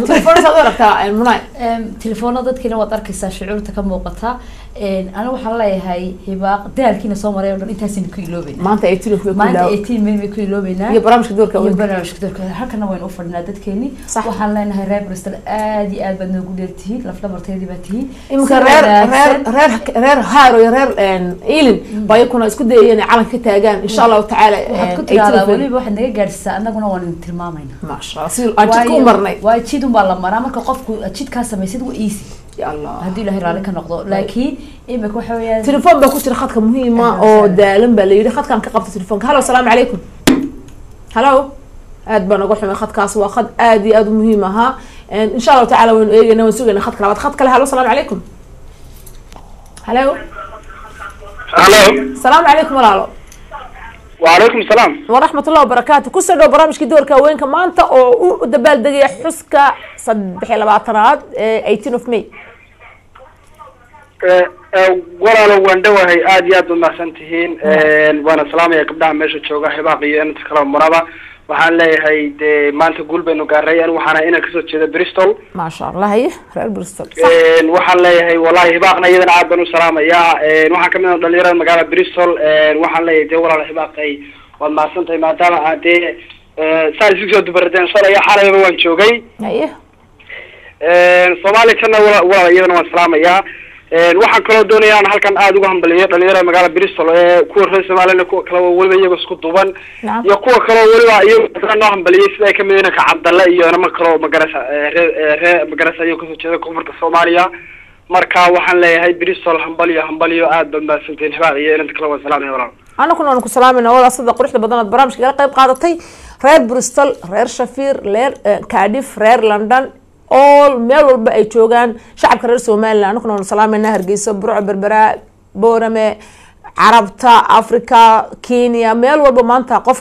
telefoonada aad aragtaa munay telefoonada dadkina waad arkaysaa shucuurta ka muuqata ana waxaan leeyahay hibaaq daalkiina soo maray oo dhan intaasina ku iloobayna maanta 18 meel ku iloobayna iyo barnaamijka doorka halkana waynu u fadhinaa dadkeeni waxaan leenahay reer Bristol aad iyo aad baad noogu dheertihiin lafla marteedii baad tihiin imka reer haaro iyo reer eelin bay kuna isku dayeen calan ka taagaan insha Allah taala waxaad ku tiraahdaa waliba waxaad naga gaarsiisaa annaguna waan tilmaamayna ma sha Allah si aan ku marnay waa jidun baa la maraa marka qofku jidka sameeysid waa easy ya Allah hadii ilaahay raali ka noqdo laakiin imika waxa weeyaan telefoon baa ku jira khadka muhiim ah oo daalan baa la yiri khadkan ka qabta telefoonka hello assalaamu calaykum hello aad baan ugu xumay khadkaas waa khad aad iyo aad muhiim ah إن شاء الله تعالى وين ونسوق خد كلام خد كلام. السلام عليكم. هلو. هلو. السلام عليكم ورحمة. وعليكم السلام. ورحمة الله وبركاته. كسر برامج كدور كوين كمان تا أو دبال دقيقة حسكة صدق حلا بعطرات 18 of May. walaalo waan dhawahay aad iyo aad u mahadsantihiin waana salaamaya gabdhaha meesha jooga hibaaqi inta kala maraba waxaan leeyahay maanta guul baynu gaaray waxaana inaan kasoo jeedo Bristol ma sha Allah hay reer Bristol waxaan leeyahay wallahi hibaaqna iyadana aad baan u salaamaya waxaan kamid ah dhalinyarada magaalada Bristol waxaan leeyahay walaal hibaaqay waad mahadsantahay maadaama aad saasi soo dubaradeen shalay xalayba waan joogay haye Somali Channel walaal iyadana waan salaamaya waxaan kaloo doonayaa in halkan aad ugu hambaliyo dhalinyarada magaalada Bristol kuwa reer Soomaaliland kuwa kale waliba iyaga isku duuban iyo kuwa kale waliba iyaga noo hambaliyay sida ay kamid yihiin ka Cabdalla iyo nama kale magarasa iyo kasoo jeeda koonfurta Soomaaliya marka waxaan leeyahay Bristol hambaliyo aad baan mahadsantiin hibaaq iyo inta kale waan salaamay walaal ana kuna ku salaamayna walaal sida quruxda badan barnaamijka ka qayb qaadatay reer Bristol reer Sheffield reer Cardiff reer London all meel walba ay joogaan shacabka reer Soomaaliland anaguna salaamayna Hargeysa Burco Berbera Boorame Carabta Afrika Kenya meel walba maanta qof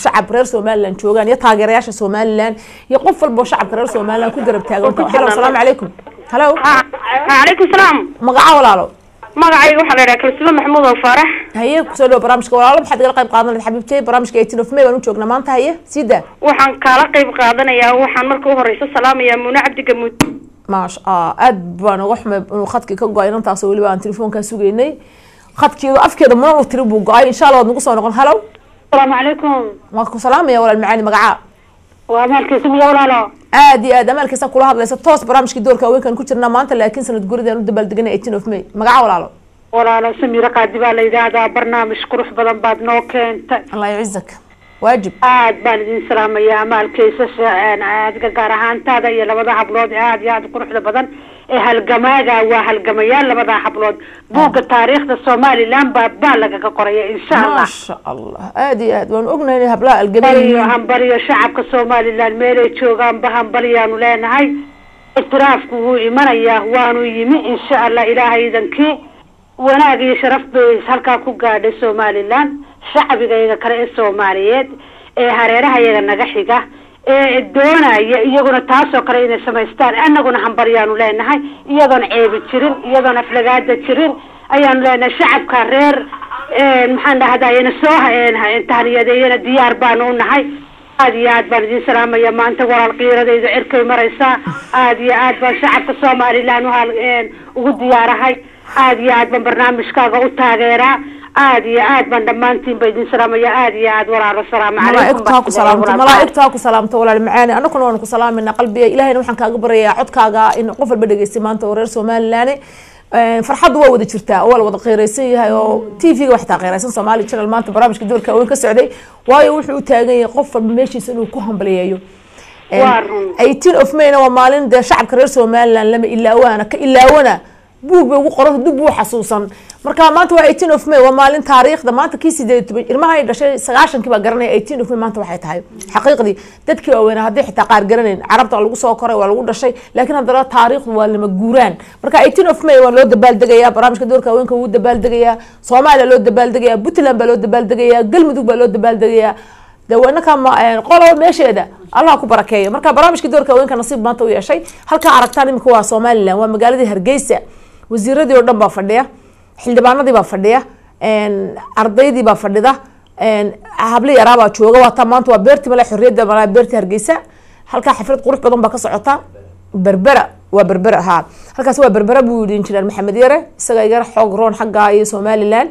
shacab reer Soomaaliland joogaan iyo taageerayaasha Soomaaliland iyo qof walba shacabka reer Soomaaliland ku garab taagan assalaamu calaykum hello calaykum salaam magaca walaalo magacayga waxa la yiraahdaa Kalsuuma Maxamuud oo Faarax haye ku soo barnaamijka walaalo maxaad ka qayb qaadanaysaa xabiibtay barnaamijka 18 of May waan u joognaa maanta haye sida waxaan kala qayb qaadanayaa waxaan marka u horeysa salaamaya Muuna Cabdi Gamuud ma sha Allah aad baan ugu xumay inuu khadkii ka go'ay intaas waliba aan telefoonka sugeynay khadkeedu afkeeda ma uu tiribu go'ay insha Allah wad nagu soo noqon hello السلام عليكم وعليكم السلام يا ولد المعاني مقعاء وأمالكيسة ميولالا عادي أمالكيسة كلها هذا ليس توس برامج كدور كوين كان كنا ما أنت لكن سنة جوري أنا دبل دقنا 18 of May مقع ولا لا سميرة قاعدة بالي هذا برنامج كروح بدن بعد نوكين الله يعزك واجب عاد بالدين سلام يا أمالكيسة أنا عاد قارهان تادا يلا بدا حبلود عاد كروح بدن هالجماعة وهالجماعة اللي بدها حبلود بوق التاريخ الصومالي لام بالغ كقرية إن شاء الله ما شاء الله أدي وأنا إني هبلاء الجميل هم بريا شعب الصومالي لان ميري شوغان بهم بريا نولين هاي اعتراف كوي منايا وانو يمي إن شاء الله إلهي ذنكي وناقي شرف بسهلكا كوغاد الصومالي لان شعبي غير كرئي الصوماليات هريرها يغا نغحيقا doona iyaguna taasoo kale inay samaystaan annaguna hambaryaanu leenahay iyadoon ceebi jirin iyadoon aflagaada jirin ayaanu leenahay shacabka reer maxaan dhahdayna soo tahniyadeyana diyaar baanu u nahay aad iyo aad baan idin salaamaya maanta walaal qiiradayda cirkay maraysaa aad iyo aad baan shacabka somaliland ugu diyaarahay aad iyo aad baan barnaamijkaaga u taageeraa aad iyo aad baan dhammaantiin bay idin salaamaya aad iyo aad walaalo salaamu calaykum malaa'igtaa ku salaamto walaal macaani annaguna waan ku salaamayna qalbiga ilaahayna waxaan kaaga baryayaa codkaaga in qof walba dhageystay maanta oo reer somaliland farxaddu waa wada jirtaa oo wada qeyraysan yahay oo TV-ga wax taa qeyraysan Somali Channel maanta barnaamijka doorka weyn ka socday waayo wuxuu u taagan yahay qof walba meeshiisa inuu ku hambaliyeeyo 18 of May waa maalin de shacabka reer Somaliland lama ilaawana buug ugu qoran dib uu xasuusan marka maanta waa 18 of May waa maalin taariikhda maanta kii 8 irmaha ay dhashay 9kii baa garanay 18 of May maanta waxay tahay xaqiiqdii dadkii waaweyn hadii xitaa qaar garaneen carabta lagu soo koray waa lagu dhashay laakiin hadana taariikhdu waa lama guuraan marka 18 of May waa loo dabaaldegaya barnaamijka doorka weynka uu dabaaldegaya Soomaaliya loo dabaaldegaya Puntland baa loo dabaaldegaya Galmudug baa loo dabaaldegaya dawana kama qolo meesheeda Allah ku barakeeyo marka barnaamijka doorka weynka nasiib maanta u yeeshay halka aragtaan imika waa Soomaaliland waa magaalada Hargeysa wasiiradii oo dhan baa fadhiya xildhibaanadii baa fadhiya ardaydii baa fadhida habli yaraaba jooga waa maanta waa beertii mala xorriyada mala beertii Hargeysa halka xaflad qurux badan baa ka socota berbera waa berbera ha halkaas waa berbera buu yidhi injineer Maxamed Yare isaga iga xoog roon xagga ay Somaliland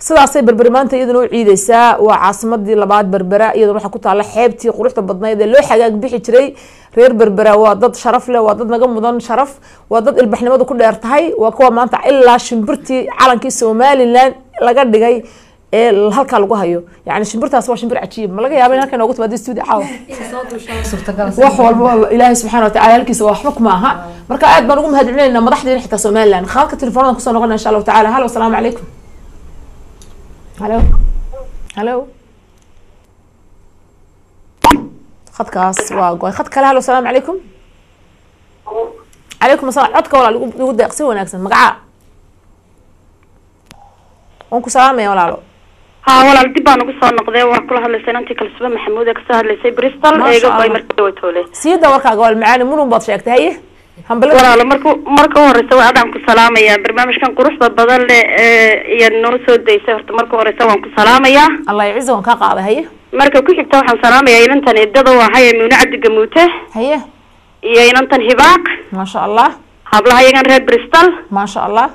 sidaasay berbera maanta iyaduna u ciidaysaa waa caasimadii labaad berbera iyaduna waxa ku taala xeebtii quruxda badnayd ee loo xagaag bixi jiray reer berbera waa dad sharaf leh waa dad naga mudan sharaf waa dad ilbaxnimadu ku dheer tahay waa kuwa maanta ilaa shimbirtii calankii Somaliland laga dhigay ee halka lagu hayo yani shimbirtaas waa shimbir cajiib ma laga yaabaa in halkan ugu timaado studio caawa wax walba ilaahay subxaanahu wa ta'ala halkiisa waa waxba kuma aha marka aad baan ugu mahadcelinaynaa madaxdeena xitaa Somaliland khaalka telefoonada ku soo noqonaa insha Allah ta'ala halo assalaamu calaykum هلو خد كاس واقوي خد كلا هلو السلام عليكم عليكم السلام عدك ولا لو دقسي وناكسن مقعا ونكو سلام يا ولا ها ولا دib aan ugu soo noqday war kula hadlaysay intii kala suba maxamuud ka soo hadlaysay Bristol eega bay markii watoole sida warkaaga wal macaani munun baad sheegtay haye walaalo marka horeysa waxaan ku salaamayaa barnaamijkan quruxda badan leh iyo noo soo deysay horta marka horeysa waan ku salaamayaa Allah yacizo waan ka qaaday haye marka ku xigta waxaan salaamayaa inantan idada waxay Muuna Cabdi Gamuute haye iyo inantan Hibaaq ma sha Allah hablaha yagan reer Bristol ma sha Allah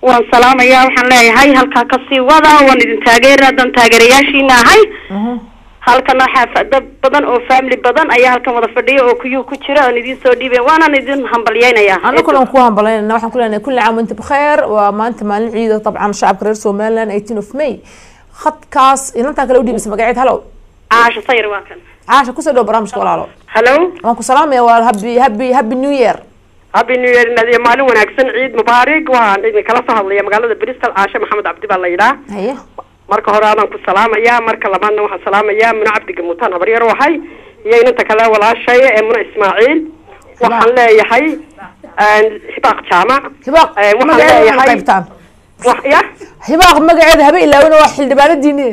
waan salaamayaa waxaan leeyahay halka ka sii wada waan idin taageerayaashiina ahay halkan waxa dad badan oo family badan ayaa halkan wada fadhiyo oo ku jira oo idin soo dhiibeen waana idin hambalyeynaya anaguna ku hambalyeynaa waxaan ku leenahay kulli caam inta bixeer waa maanta maalin ciid طبعا shacabka reer Somaliland 18 of May khadkaas inta kale u dhiibis magaceed halo caasha sayr waa kan caasha ku soo dhow barnaamijka walaalo halo waan ku salaamayaa waa happy new year happy new year nadiya maalin wanaagsan ciid mubaarak waan idin kala soo hadlaya magaalada Bristol caasha Maxamed Cabdi baa la yiraahdaa haye marka hore aan ku salaamayaa marka labaadna waxaan salaamayaa Muuna Cabdi Gamuute habaryar waxay iyo inta kale walaashay ee Muuna Ismaaciil waxaan leeyahay Hibaaq Jaamac waxaan leeyahay Hibaaq magaceeda habe ilaawina waa xildhibaanadiina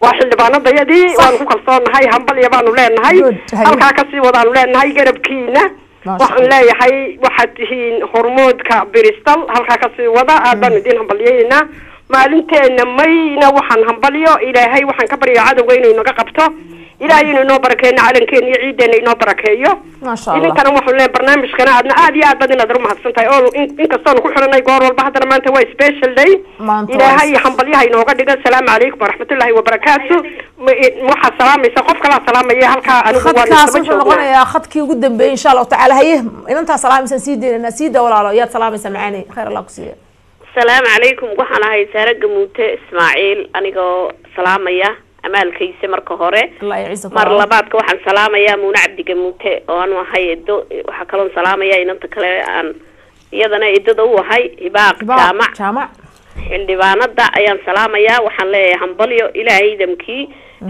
waa xildhibaanadayadii waan ku kalsoonahay hambal yabaanu leenahay halka ka sii wadaanu leenahay garabkiina waxaan leeyahay waxaad tihiin hormoodka Bristol halka ka sii wada aad baan idin hambalyeynaa maalinteena mayna waxaan hambaliyo ilaahay waxaan ka baryaa cadawga inuu naga qabto ilaahay inuu inoo barakeeyo calankeena iyo ciideena inoo barakeeyo maasha Allah idinkana waxaan leeyahay barnaamijkana aadna aad iyo aad baad inaad rumahadsan tahay oo inkastoon ku xiranay goor walba haddana maanta waa special day ilaahay hambalyaha inooga dhiga salaamu calaykum waraxmatullaahi wabarakaatu waxaa salaamaysa qof kalaa salaamaya halkaa anigu waan khadkaas wuxuu noqonayaa khadkii ugu dambeeyay insha Allah tacaala haye inantaa salaamaysan sii deynana sii dawlaalo yaad salaamaysa macaani khayr Allah ku siiyo salaamu calaykum waxaan ahay Saara Gamuute Ismaaciil anigoo salaamaya amaalkaysa marka hore mar labaadka waxaan salaamayaa Muuna Cabdi Gamuute oo aan ahay eedo waxa kaloon salaamayaa inanta kale aan iyadana eedada u ahay Hibaaq Jaamac xildhibaanada ayaan salaamayaa waxaan leeyahay hambalyo ilaahay idamkii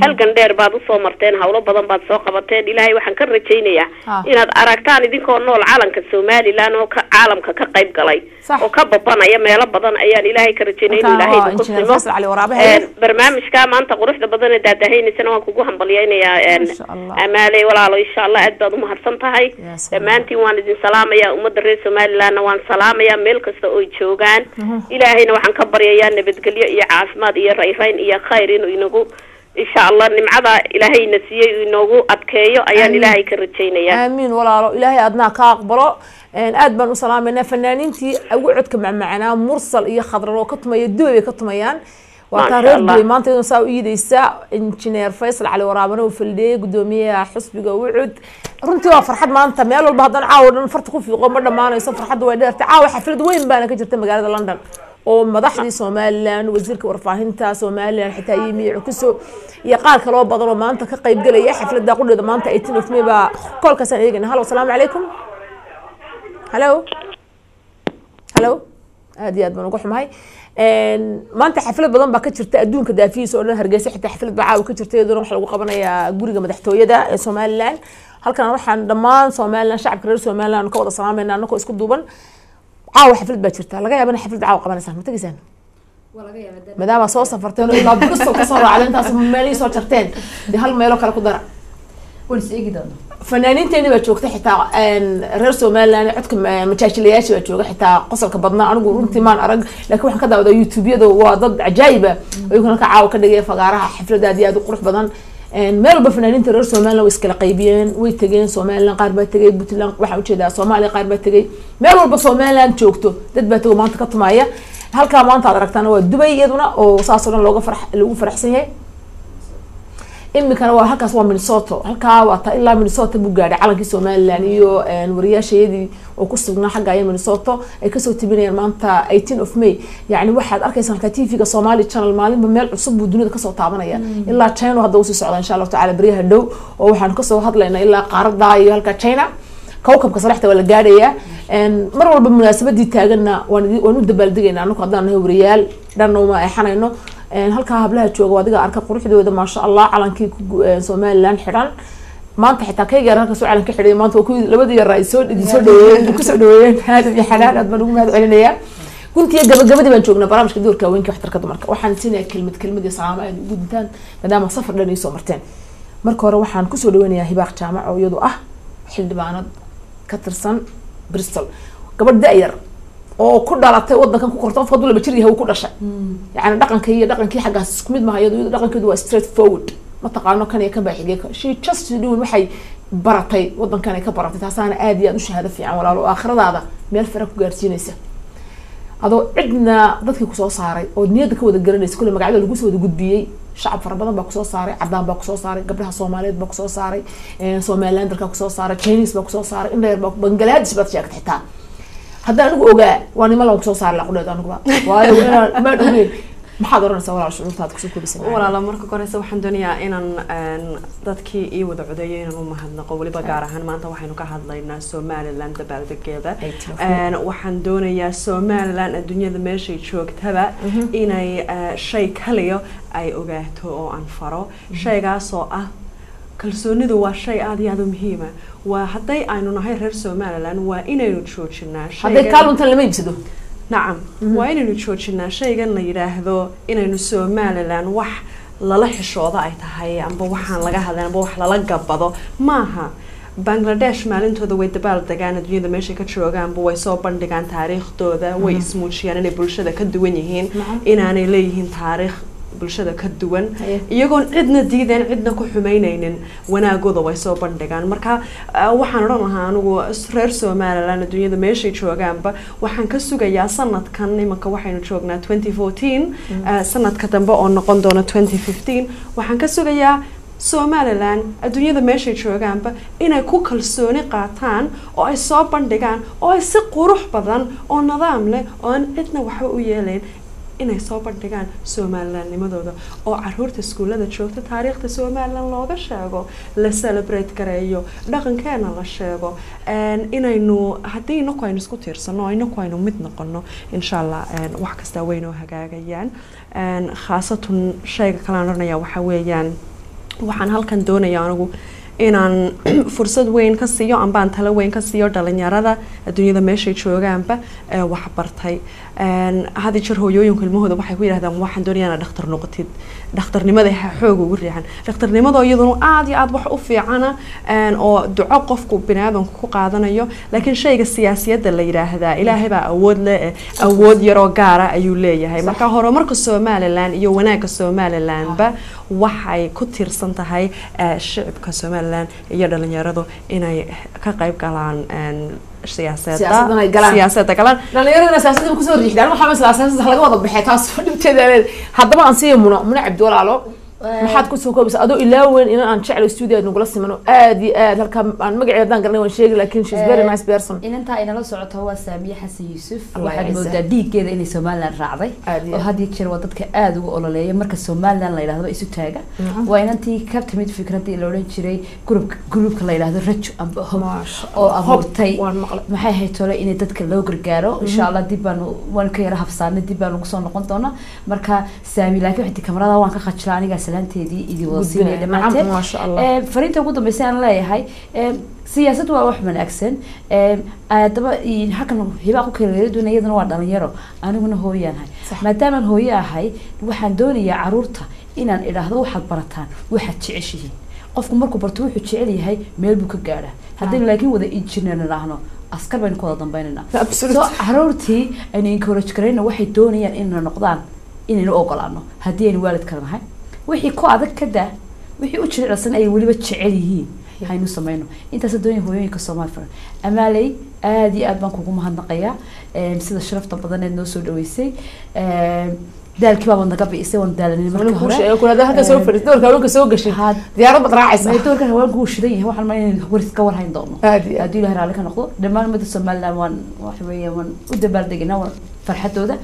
halkan dheer baad u soo marteen hawlo badan baad soo qabateen ilaahay waxaan ka rajaynayaa inaad aragtaan idinkoo nool calanka Soomaaliland oo ka caalamka ka qayb galay oo ka babanaya meelo badan ayaan ilaahay ka rajaynaa ilaahay ku simo barnaamijka maanta quruxda badan ee daadahaynaysan waan kugu hambalyaynayaa amaale walaalo insha Allah aad baad u mahadsan tahay dhammaantiin waan idin salaamayaa ummadda reer Soomaaliland waan salaamayaa meel kasta oo joogaan ilaahayna waxaan ka baryayaa nabadgelyo iyo caafimaad iyo rayrayn iyo khayr inuu inagu إن شاء الله نمعذا إلهي نسيه إنه أتكيه أيان إلهي كرتشينيا آمين ولا إلهي أدنى كأقبله أدبن وسلامنا فنانين تي أوعدكم معنا مرسل إيه خضر وكتم يدوي كتم يان وكارد ما أنت نسوي إيد الساعة إنجنير فيصل على ورابنا وفي اللي قدومية حسب جوعد رنتي وفرحت ما أنت ماله البعض عاود نفرتكم في قمر ما أنا يصفر حد ويدير تعاود حفلة وين بانك جرت مقالة لندن ومدحدي Soomaaliland wasiirka warfaahinta Soomaaliland xitaa yimi cukuso iyo qaar kale oo badan oo maanta ka qayb galaya xafladda qudheeda maanta 18 of May ba kolkaas aan eegana hello assalamu alaykum hello aad iyo aad baan ugu xumahay maanta xaflad badan ba ka jirta adduunka daafiis oo dhan Hargeysa xitaa xaflad bacaaw ka jirta iyadoo wax lagu qabanayaa guriga madaxtooyada ee Soomaaliland halkan waxaan dhammaan Soomaaliland shacabka reer Soomaaliland ka wada salaameynaa anagoo isku duuban عاو حفلت باجرتا لقى يابنا حفلت عاو قبنسان ما تجيسان مدام soo safarteen ilaa Bristol ka soo raacay intaas meelay soo jarteen de hal meelo kala ku dara wals eegidaan fanaaniinteeni baa joogtay xitaa reer Soomaaliland codka majaajilyaasha baa jooga xitaa qosolka badnaa anigu runtii maan arag laakiin waxaan ka daawadaa YouTube-yada waa dad cajaa'ib ah oo ka caaw ka dhigay fagaaraha xafladaad aad u qurux badan meel ba fanaaniinta reer Soomaaliland way iskala qaybiyeen way tageen Soomaaliland qaar baa tagay Puntland waxa u jeedaa Soomaaliya qaar baa tagay meel walba Soomaaliland joogto dad baa tago maanta ka tumaaya halka maanta aad aragtaan waa Dubai iyaduna oo saas oo dhan loogu faraxsan yahay imikana waa halkaas waa Minnesota halka waa ta ilaa Minnesota buu gaaray calankii Soomaaliland iyo wariyaasheedii oo ku sugnaa xagga ay Minnesota ay ka soo tibinayaan maanta 18 of May yani waxaad arkaysan halka TV-ga Somali Channel maalinba meel cusub buu dunida ka soo taabanaya ilaa China hadda uu sii socdo insha Allah taala bariyaha dhow oo waxaan ka soo hadlaynaa ilaa qaaradda iyo halka China kawkabka salaxta wala gaadhaya mar walba munaasabadii taagana waan u dabaaldegaynaa anagu haddaan nahay wariyaal dhanna uma ay xanayno halka hablaha jooga wadiga arka quruxdooda ma sha Allah calankii Soomaaliland xiran maanta xitaa kayga halka soo calanka xiray maanta waa ku labadii yar ay soo dhaweeyeen ku soo dhaweeyeen hada iyo xalaal aad baan ugu mahad celinayaa kuntii gabagabadii baan joognaa barnaamijka doorka haweenka waxtarka dumarka waxaan siinayaa kelmad iyo salaamo aad ugu dintaan maadaama safar dhan ay soo marteen marka hore waxaan ku soo dhaweynayaa Hibaaq Jaamac oo iyadu ah xildhibaanad ka tirsan Bristol gabadh da'yar oo ku dhalatay wadankan ku qorto fadul ba jir yahay ku dhashay yaani dhaqankii xagaas isku mid ma hayado dhaqankeedu waa straight forward ma taqaano kan iyo kan baa xigay she just doing waxay baratay wadankan ay ka baratay taasana aad iyo aad u shahaado fiican walaalo aakhiradaada meel fara ku gaarsiinaysa adoo cidna dadkii ku soo saaray oo niyada ka wada garanaysa kulli magacyada lagu soo wada gudbiyay shacab fara badan baa ku soo saaray cadaan baa ku soo saaray gabdhaha Soomaaliyeed baa ku soo saaray Somaliland dalka ku soo saaray Chinese baa ku soo saaray India baa Bangladesh baa sheegtay xitaa hadda anigu ogaa waa nima lagu soo saaray la qudheed anigu waayo ma dhaween maxaad oranaysaa walaal shuruurtaad ku soo koobisan walaal marka koreysa waxaan doonayaa inaan dadkii ii wada codeeyay inaan u mahadnaqo waliba gaar ahaan maanta waxaynu ka hadlaynaa Somaliland dabaaldegeeda waxaan doonayaa Somaliland adduunyada meeshay joogtaba inay shay kaliya ay ogaato oo aan faro shaygaas oo ah kalsoonidu waa shay aad iyo aad u muhiim ah waa haday aynu nahay reer Somaliland waa inaynu joojinaa haday kaaluntan lama iibsado نعم وين نشوفنا شيء قلنا يراهذو إنه Somaliland وح لله حشوضة أيتهاي أم بوحان لقى هذا أم بوح للقى بضو ماها بنغلاديش مالنتو ذا ويد بال دجان الدنيا ماشي كتشوغان بوي صوبان دجان تاريخ تو ذا ويسمو شيء أنا نبولش ذا كدوينيهن إن أنا ليهن تاريخ bulshada ka duwan iyagoon cidna diideen cidna ku xumeynaynin wanaagooda way soo bandhigaan marka waxaan odhan lahaa anigu reer Somaliland adduunyada meeshay joogaanba waxaan ka sugayaa sanadkan imanka waxaynu joognaa 2014 sanadka dambe oo noqon doona 2015 waxaan ka sugayaa Somaliland adduunyada meeshay joogaanba inay ku kalsooni qaataan oo ay soo bandhigaan oo ay si qurux badan oo nidaam leh oo aan cidna waxba u yeelayn inay soo bandhigaan Somalilandnimadooda oo caruurta iskuulada joogta taariikhda Somaliland looga sheego la celebrate gareeyo dhaqankeena la sheego inaynu haddii inaku aynu isku tiirsano inaku aynu mid noqono insha Allah wax kasta waynu hagaagayaan khaasatan shayga kale aan oranayaa waxa weeyaan waxaan halkan doonayaa anigu inaan fursad weyn ka siiyo ambaan talo weyn ka siiyo dhalinyarada adduunyada meeshay joogaanba wax bartay hadi jir hooyooyinka ilmahooda waxay ku yiraahdaan waxaan doonayaa inaad dhakhtar noqotid dhakhtarnimada xoog ugu riixan dhakhtarnimada iyaduna aad iyo aad wax u fiicana oo duco qofku bini'aadamku ku qaadanayo laakiin shayga siyaasiyada la yiraahdaa ilaahay baa awood leh awood yar oo gaar ah ayuu leeyahay marka horumarka Somaliland iyo wanaagga Somalilandba waxay ku tiirsan tahay shacabka Somaliland iyo dhalinyaradu inay ka qayb galaan siyaasadda galaan dhalinyarada siyaasadda ku soo riixdaan waxa siyaasadda laga wada baxay taas dhibteeda haddaba aan siiyo Muna Cabdi walaalo maxaad ku soo koobaysaa adoo ilaaweyn in aan jecel studio nagula simano aad iyo aad halka aan magaceedan garanay waan sheegi laakiin she's very nice person inta ay nala socoto waa Saamiya Xasan Yuusuf waxaad moodaa dhiiggeeda inay Somaliland raacday oo hadii jeer waa dadka aad ugu ololeeya marka Somaliland la yiraahdo isu taaga waa inantii ka timid fikradii la oran jiray groupka la yiraahdo Rajo amba oo abuurtay maxay haytole in dadka loo gargaaro insha Allah dib baan ka yara habsaanay dib baan ugu soo noqon doona marka Saami laakiin wixii kamarada waan ka khajlaa aniga سلامتي إذا وصلني دمعتي ما شاء الله فرينتا قدام بيسان لا هاي سياسة واحد من أكسن طبعا حكم هباقو كله دون أيضا واحد على يرو أنا من هويان هاي ما دام هويا هاي واحد دوني يا عرورته إن إلى هذا واحد برتان واحد تعيشه قفكم مركو برتوح وتشعلي هاي ميلبوك جارة هذين لكن وذا إنجنير نراهنا أسكر بين كل ضم بيننا عرورتي أنا إنكورج كرينا واحد دوني إن نقدان إن نوقل عنه هدين والد كلام هاي وحي كو عدك كده وحي أشرع رسنا أي ولي بتشعليه هاي نسمينه أنت صدقني هو يومك الصومال فرن أمالي آدي أدبان كوكو مهنقية مسيد الشرف طبعاً النوسو دويسي دال كباب ونقب يسوي وندالني مركو هلا كل هذا سوى فرد دور كانوا سووا قشي ديار بطراعي صح دور كانوا هو شري هو حلمين ورث كور هاي ضمه هادي له عليك ناخذ دمان مد الصومال وان وحويه وان ودبر دقنا فرحته ذا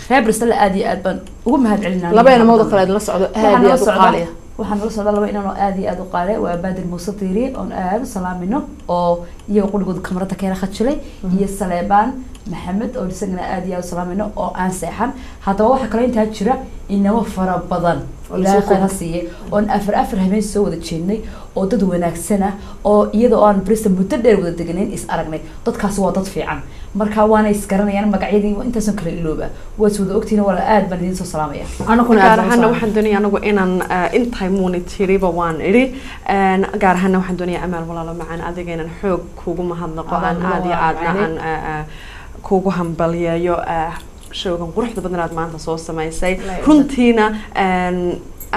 فابرس لا آدي أدبن وهم هاد علنا لبينا موضوع كلا دل صعود هادي أدقالية وحنا رسول الله إنه آدي أدقالية وبعد الموسطيري أن آد سلام منه أو يقول قد كاميرا كيرا خدشلي هي السلابان محمد أو لسنا آدي أو سلام منه أو أنسحن حتى واحد كلين تهجرة إنه فرب بدن ولا خلاصية وأن أفر همين سووا التشيني أو تدوينك سنة أو يدو أن بريست متدرب ودتجنين إس أرجني تدكاسوا تطفي عن marka waana iskaranayaan magacyadii inta soo kala ilooba waa soo ogtiin wala aad baan idin soo salaamaya ana kuna gaar ahaan waxaan doonayaa anagu inaan intay monitiriba waan iri gaar ahaan waxaan doonayaa amaal walaalo macaan adiga inaan xoog kugu mahadnaqo aan aad iyo aad kugu hambaliyayo showgan quruxda badan aad maanta soo samaysay runtiina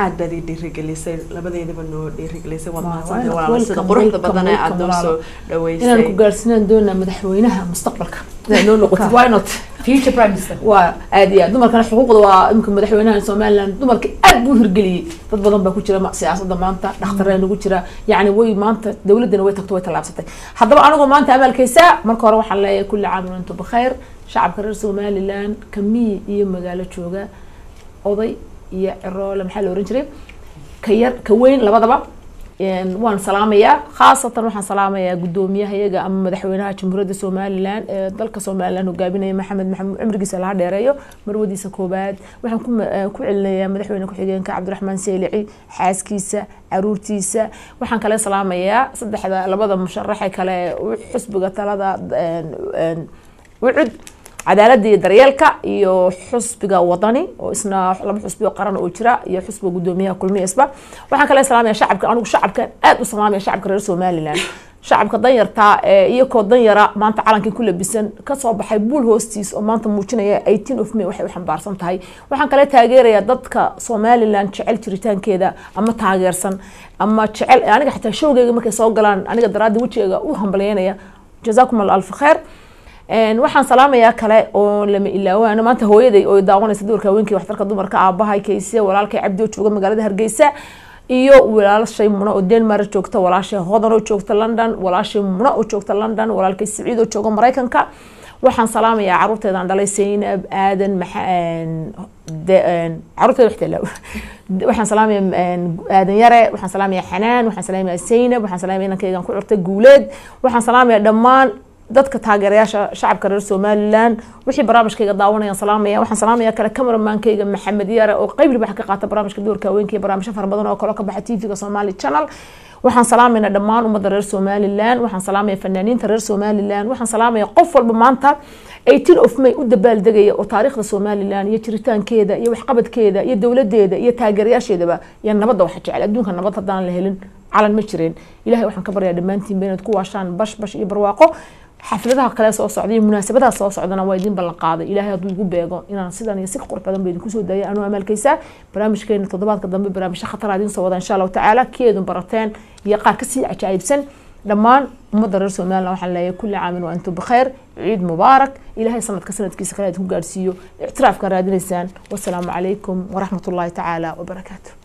aad baad dhiirigelisay labadeedaba noo dhiirigelisay wada mahadsantahay walaal sida quruxda badan ee aad noo soo dhaweysay inaan ku gaarsiinaan doonaa madaxweynaha mustaqbalka noo noqotid why not future prime minister waa aad iyo dumarkana xuquuqda waa imka madaxweynaha Soomaaliland dumarka aad buu hirgeliyay dad badan baa ku jira siyaasadda maanta dhakhtareen ugu jira yaani way maanta dawladana way tagto way talaabsatay haddaba anigu maanta amaalkaysa marka hore waxaan leeyahay kulli caam wa antum bikhair shacabka reer Soomaaliland kamii iyo magaalo jooga oday iyo ciroole maxaa la oran jiray ka yar ka weyn labadaba waan salaamayaa khaasatan waxaan salaamayaa gudoomiyaha iyaga ama madaxweynaha jamhuuriyadda Soomaaliland ee dalka Soomaaliland hogaabinaya Maxamed cumrigiisa la dheereeyo marwadiisa koobaad waxaan ku celinayaa madaxweyne ku xigeenka Cabdiraxmaan Seylici xaaskiisa caruurtiisa waxaan kale salaamayaa saddexda labada musharax kale xisbiga talada wicid عدالة دريالك iyo xusbiga wadani oo isna laba xusbiga qaran oo jira iyo xusbiga gudoomiyaha kulmiye isba waxaan kale salaamaya shacabka anigu shacabka aad u salaamaya shacabka reer Soomaaliland shacabka danyarta iyagoo danyara maanta calankii ku labisan ka soo baxay buul hoostiis oo maanta muujinaya 18 of May waxay u xambaarsan tahay waxaan kale taageerayaa dadka Somaliland jecel jiritaankeeda ama taageersan ama jecel aniga xitaa showgayga markay soo galaan aniga daraadii wajigayga u hambalyeynaya jazaakum Allah alf khair waxaan salaamayaa kale oo lama ilaawaan maanta hooyaday oo daawanaysa doorka haweenkii waxtarka dumarka aabahay Kayse walaalkay Cabdi oo jooga magaalada Hargeysa iyo walaashay Muna oo Denmark joogta walaashay Hodan oo joogta London walaashay Muna oo joogta London walaalkay Saciid oo jooga Mareykanka waxaan salaamayaa caruurteedan dhalay Saynab Aadan caruurteeda waxtalaw waxaan salaamayaa Aadan Yare waxaan salaamayaa Xanaan waxaan salaamayaa Saynab waxaan salaamayaa inankaygan ku curtay Guuleed waxaan salaamayaa dhammaan dadka taageerayaasha shacabka reer Somaliland wixii barnaamijkayga daawanayaan salaamaya waxaan salaamayaa kale cameraman-kayga Maxamed Yare oo qayb wax ka qaata barnaamijka doorka haweenkii barnaamijyo fara badan oo kale ka baxa TV-ga Somali Channel waxaan salaamaynaa dhammaan ummadda reer Somaliland waxaan salaamayaa fanaaniinta reer Somaliland waxaan salaamayaa qof walba maanta 18 of May u dabaaldegaya oo taariikhda Somaliland iyo jiritaankeeda iyo waxqabadkeeda iyo dawladeeda iyo taageerayaasheedaba iyo nabadda waxa jecel adduunka nabad hadaan la helin calan ma jireen ilaahay waxaan ka baryaa dhamaantiin inaad ku waashaan bash iyo barwaaqo xafladaha kale soo socday munaasabadaha soo socdana waa idin ballan qaaday ilaahay hadduu igu beego inaan sidan iyo si qurux badan baa idinku soo daayay anuu amaalkaysa barnaamijkeena toddobaadka dambe barnaamij khatar idin soo wada insha Allah taala keedun barateen iyo qaar ka sii cajaa'ibsan dhammaan ummadda reer Soomaaliland waxaan leeyahay kulli caamin wa antum bikhair ciid mubaarak ilaahay sanadka sanadkiisa kale idinku gaarsiiyo ictiraafka raadinaysaan wassalaamu calaykum wa rahmatullahi taala wa barakaatuh